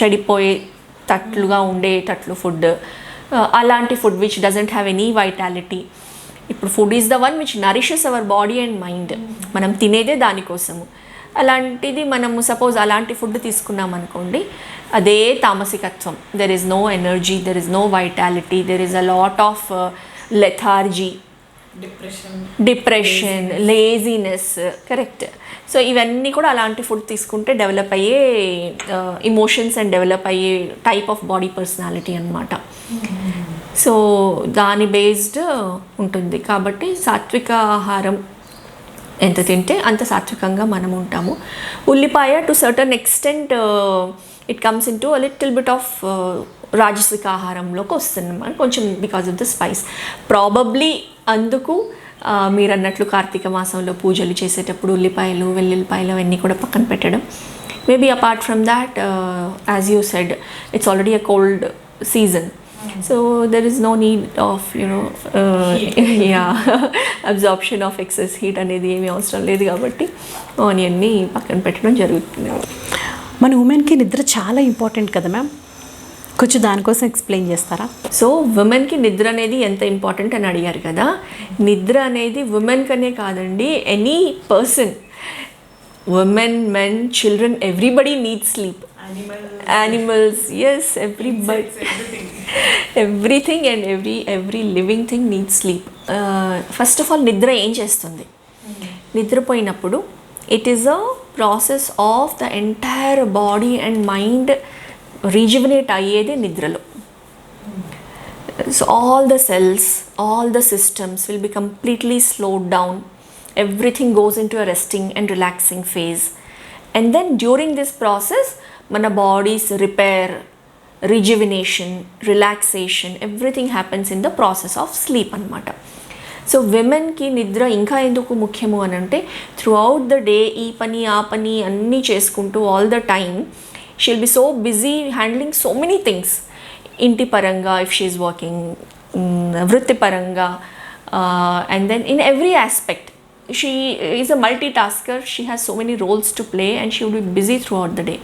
చెడిపోయే తట్లుగా ఉండేటట్లు ఫుడ్, అలాంటి food which doesn't have any vitality. ఇప్పుడు food is the one which nourishes our body and mind, మనం తినేదే దానికోసము. అలాంటిది మనము సపోజ్ అలాంటి ఫుడ్ తీసుకున్నాం అనుకోండి, అదే తామసికత్వం. There is no energy, there is no vitality, there is a lot of lethargy, depression, laziness. Correct. So ఇవన్నీ కూడా అలాంటి ఫుడ్ తీసుకుంటే డెవలప్ అయ్యే ఇమోషన్స్ అండ్ డెవలప్ అయ్యే టైప్ ఆఫ్ బాడీ పర్సనాలిటీ అన్నమాట. సో దాని బేస్డ్ ఉంటుంది. కాబట్టి సాత్విక ఆహారం ఎంత తింటే అంత సాత్వికంగా మనం ఉంటాము. ఉల్లిపాయ to certain extent it comes into a little bit of రాజసిక ఆహారంలోకి వస్తుంది మనకు కొంచెం, because of the spice probably. అందుకు మీరు అన్నట్లు కార్తీక మాసంలో పూజలు చేసేటప్పుడు ఉల్లిపాయలు, వెల్లుల్లిపాయలు అవన్నీ కూడా పక్కన పెట్టడం. Maybe apart from that, as you said, it's already a cold season. So there is no need of absorption of excess heat అనేది ఏమీ అవసరం లేదు కాబట్టి ఆనియన్ని పక్కన పెట్టడం జరుగుతుంది. మన ఉమెన్కి నిద్ర చాలా ఇంపార్టెంట్ కదా మ్యామ్, కొంచెం దానికోసం ఎక్స్ప్లెయిన్ చేస్తారా? సో ఉమెన్కి నిద్ర అనేది ఎంత ఇంపార్టెంట్ అని అడిగారు కదా. నిద్ర అనేది ఉమెన్ కనే కాదండి, any person, women, men, children, everybody needs sleep. Animals, yes, everybody, everything and every living thing needs sleep. First of all, నిద్ర ఏం చేస్తుంది? నిద్రపోయినప్పుడు it is a process of the entire body and mind rejuvenate అయ్యేది నిద్రలో. So all the cells, all the systems will be completely slowed down. Everything goes into a resting and relaxing phase. And then during this process, మన bodies repair, rejuvenation, relaxation, everything happens in the process of sleep అనమాట. So విమెన్కి నిద్ర ఇంకా ఎందుకు ముఖ్యము అని అంటే, through out the day ఈ పని ఆ పని అన్నీ చేసుకుంటూ all the time she'll be so busy handling so many things. ఇంటి పరంగా ఇఫ్ షీ ఈజ్ వర్కింగ్, వృత్తిపరంగా, and then in every aspect she is a multitasker, she has so many roles to play and she would be busy throughout the day.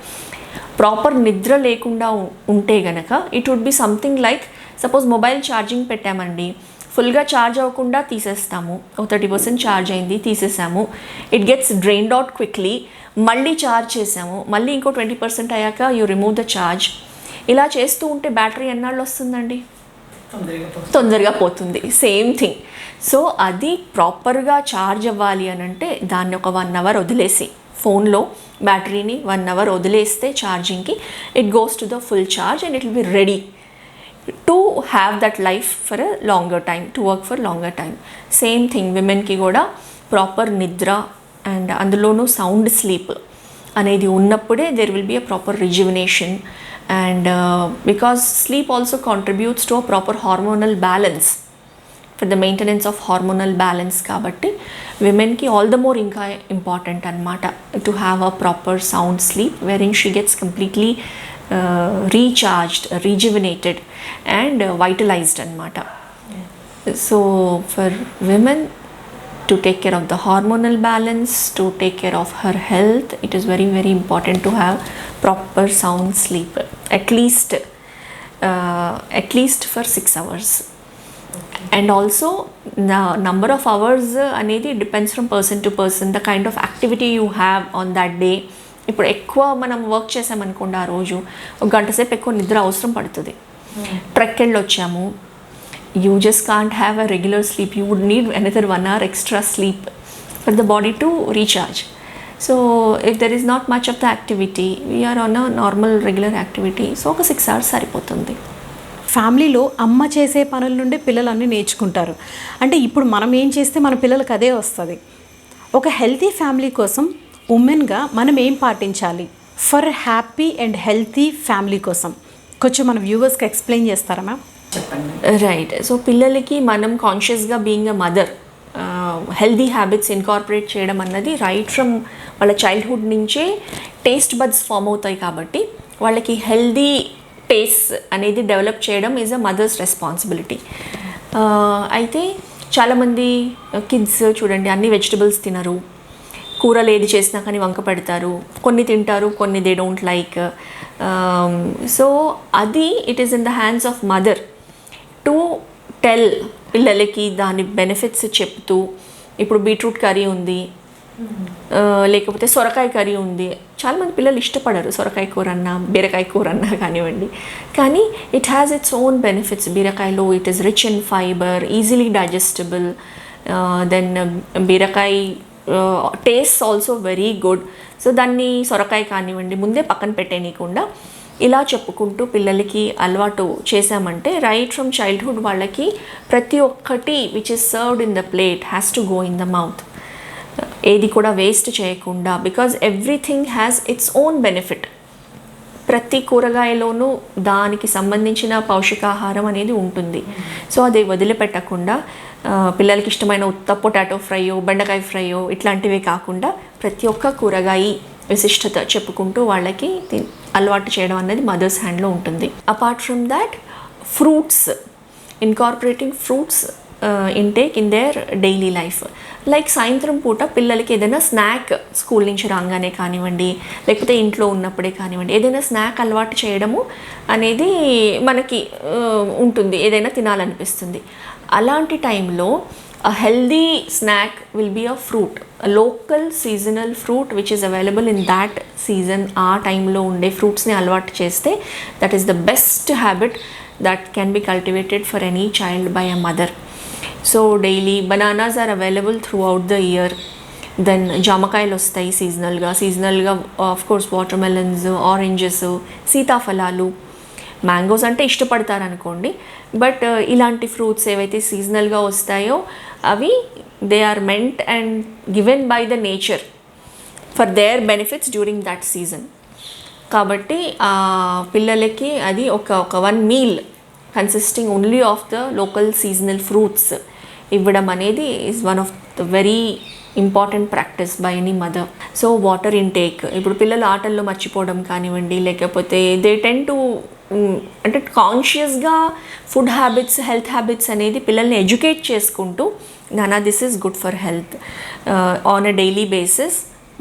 Proper నిద్ర లేకుండా ఉంటే గనక it would be something like, suppose mobile charging పెట్టామండి, ఫుల్గా charge అవ్వకుండా తీసేస్తాము, 30% charge అయింది తీసేసాము, it gets drained out quickly, మళ్ళీ ఛార్జ్ చేసాము, మళ్ళీ ఇంకో 20% అయ్యాక యూ రిమూవ్ ద ఛార్జ్. ఇలా చేస్తూ ఉంటే బ్యాటరీ ఎన్నాళ్ళు వస్తుందండి? తొందరగా పోతుంది. Same thing. సో అది ప్రాపర్గా ఛార్జ్ అవ్వాలి అని అంటే దాన్ని ఒక 1 hour వదిలేసి, ఫోన్లో బ్యాటరీని 1 hour వదిలేస్తే ఛార్జింగ్కి, it goes to the full charge and it will be ready. To have that life for a longer time, to work for longer time. Same thing విమెన్కి కూడా ప్రాపర్ నిద్ర అండ్ అందులోనూ సౌండ్ స్లీప్ అనేది ఉన్నప్పుడే there will be a proper rejuvenation. And because sleep also contributes to a proper hormonal balance, for the maintenance of hormonal balance. కాబట్టి విమెన్కి all the more ఇంకా important అనమాట to have a proper sound sleep where in she gets completely recharged, rejuvenated and vitalized అనమాట. So for women to take care of the hormonal balance, to take care of her health, it is very very important to have proper sound sleep, at least for 6 hours. And also the number of hours అనేది depends from person to person, the kind of activity you have on that day. ఇప్పుడు ఎక్కువ మనం work చేసామనుకోండి ఆ రోజు ఒక గంట సేపు ఎక్కువ నిద్ర అవసరం పడుతుంది. ట్రెక్ వెళ్ళి వచ్చాము, you just can't have a regular sleep, you would need another 1 hour extra sleep for the body to recharge. So if there is not much of the activity, we are on a normal regular activity, so ఒక 6 hours సరిపోతుంది. ఫ్యామిలీలో అమ్మ చేసే పనుల నుండి పిల్లలు అన్నీ నేర్చుకుంటారు. అంటే ఇప్పుడు మనం ఏం చేస్తే మన పిల్లలకి అదే వస్తుంది. ఒక హెల్తీ ఫ్యామిలీ కోసం ఉమెన్గా మనం ఏం పాటించాలి for happy and healthy family కోసం కొంచెం మన వ్యూవర్స్కి ఎక్స్ప్లెయిన్ చేస్తారా మ్యామ్? చెప్పండి. రైట్. సో పిల్లలకి మనం కాన్షియస్గా being a mother healthy habits incorporate చేయడం అన్నది రైట్ ఫ్రమ్ వాళ్ళ చైల్డ్హుడ్ నుంచే టేస్ట్ బడ్స్ ఫామ్ అవుతాయి. కాబట్టి వాళ్ళకి హెల్దీ టేస్ట్ అనేది డెవలప్ చేయడం ఈజ్ అ మదర్స్ రెస్పాన్సిబిలిటీ. అయితే చాలామంది కిడ్స్ చూడండి అన్ని వెజిటబుల్స్ తినరు, కూరలు ఏది చేసినా కానీ వంక పెడతారు, కొన్ని తింటారు కొన్ని దే డోంట్ లైక్. సో అది it is in the hands of mother to tell పిల్లలకి దాని బెనిఫిట్స్ చెప్తూ. ఇప్పుడు బీట్రూట్ కర్రీ ఉంది, లేకపోతే సొరకాయ కర్రీ ఉంది, చాలామంది పిల్లలు ఇష్టపడరు సొరకాయ కూర అన్నా బీరకాయ కూర అన్నా కానివ్వండి, కానీ it has its own benefits. బీరకాయలో it is rich in fibre, easily digestible. Then బీరకాయ taste also very good. So దాన్ని సొరకాయ కానివ్వండి ముందే పక్కన పెట్టేయకుండా ఇలా చెప్పుకుంటూ పిల్లలకి అలవాటు చేసామంటే రైట్ ఫ్రమ్ చైల్డ్హుడ్ వాళ్ళకి ప్రతి ఒక్కటి which is served in the plate has to go in the mouth. ఏది కూడా వేస్ట్ చేయకుండా, because everything has its own benefit. ప్రతి కూరగాయలోనూ దానికి సంబంధించిన పౌష్టికాహారం అనేది ఉంటుంది. సో అది వదిలిపెట్టకుండా పిల్లలకి ఇష్టమైన ఉత్త పొటాటో ఫ్రైయో బెండకాయ ఫ్రైయో ఇట్లాంటివే కాకుండా ప్రతి ఒక్క కూరగాయ విశిష్టత చెప్పుకుంటూ వాళ్ళకి అలవాటు చేయడం అనేది మదర్స్ హ్యాండ్లో ఉంటుంది. Apart from that fruits, incorporating fruits intake in their daily life. Like సాయంత్రం పూట పిల్లలకి ఏదైనా స్నాక్ స్కూల్ నుంచి రాగానే కానివ్వండి లేకపోతే ఇంట్లో ఉన్నప్పుడే కానివ్వండి ఏదైనా స్నాక్ అలవాటు చేయడము అనేది మనకి ఉంటుంది, ఏదైనా తినాలనిపిస్తుంది. అలాంటి టైంలో a healthy snack will be a fruit, a local seasonal fruit which is available in that season. ఆ టైంలో ఉండే ఫ్రూట్స్ని అలవాటు చేస్తే that is the best habit that can be cultivated for any child by a mother. So daily bananas are available throughout the year. Then జామకాయలు వస్తాయి సీజనల్గా of course watermelons, oranges, సీతాఫలాలు. మ్యాంగోస్ అంటే ఇష్టపడతారు అనుకోండి, బట్ ఇలాంటి ఫ్రూట్స్ ఏవైతే సీజనల్గా వస్తాయో అవి they are meant and given by the nature for their benefits during that season. కాబట్టి పిల్లలకి అది ఒక 1 meal consisting only of the local seasonal fruits ఇవ్వడం అనేది is one of the very important practice by any mother. So water intake, ఇప్పుడు పిల్లలు ఆటల్లో మర్చిపోవడం కానివ్వండి లేకపోతే దే టెన్ టు అంటే కాన్షియస్గా ఫుడ్ హ్యాబిట్స్ హెల్త్ హ్యాబిట్స్ అనేది పిల్లల్ని ఎడ్యుకేట్ చేసుకుంటూ నానా this is good for health on a daily basis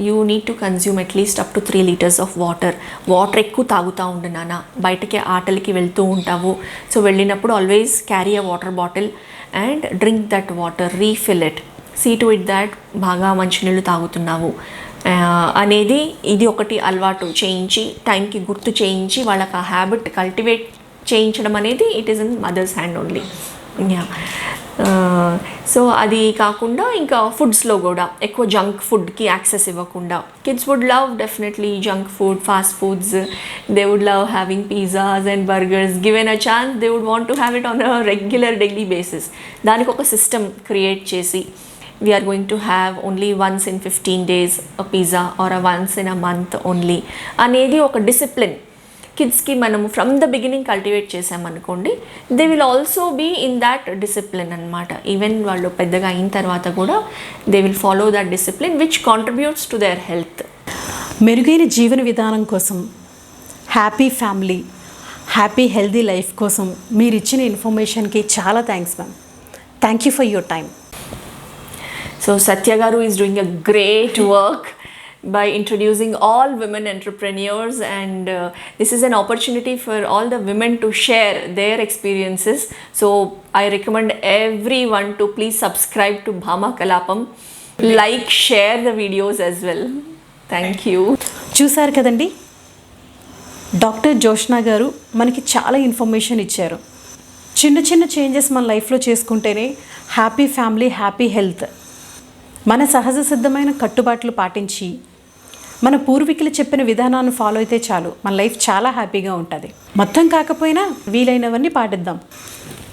you need to consume at least up to 3 liters of water ఎక్కువ తాగుతూ ఉండు నాన్న. బయటకి ఆటలకి వెళ్తూ ఉంటావు, సో వెళ్ళినప్పుడు always carry a water bottle and drink that water, refill it, see to it that బాగా మంచినీళ్ళు తాగుతున్నావు అనేది ఇది ఒకటి అలవాటు చేయించి టైంకి గుర్తు చేయించి వాళ్ళకి ఆ హ్యాబిట్ కల్టివేట్ చేయించడం అనేది it is in mother's hand only. So అది కాకుండా ఇంకా ఫుడ్స్లో కూడా ఎక్కువ జంక్ ఫుడ్కి యాక్సెస్ ఇవ్వకుండా. Kids would love definitely junk food, fast foods. They would love having pizzas and burgers. Given a chance they would want to have it on a regular daily basis. దానికి ఒక system create చేసి we are going to have only once in 15 days a pizza or a once in a month only అనేది ఒక discipline కిడ్స్కి మనము from the beginning cultivate చేసామనుకోండి, they will also be in that discipline అనమాట. Even వాళ్ళు పెద్దగా అయిన తర్వాత కూడా they will follow that discipline which contributes to their health. మెరుగైన జీవన విధానం కోసం, happy family, happy healthy life కోసం మీరు ఇచ్చిన ఇన్ఫర్మేషన్కి చాలా thanks ma'am. Thank you for your time. So Satya Garu is doing a great work by introducing all women entrepreneurs, and this is an opportunity for all the women to share their experiences. So I recommend everyone to please subscribe to Bhama Kalapam, like, share the videos as well. Thank you. చూసారు కదండి, doctor Joshna గారు మనకి చాలా information ఇచ్చారు. చిన్న చిన్న changes మన లైఫ్లో చేసుకుంటేనే హ్యాపీ ఫ్యామిలీ, హ్యాపీ హెల్త్. మన సహజ సిద్ధమైన కట్టుబాట్లు పాటించి మన పూర్వీకులు చెప్పిన విధానాన్ని ఫాలో అయితే చాలు, మన లైఫ్ చాలా హ్యాపీగా ఉంటుంది. మొత్తం కాకపోయినా వీలైనవన్నీ పాటిద్దాం.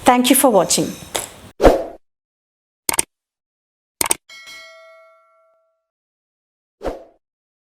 Thank you for watching.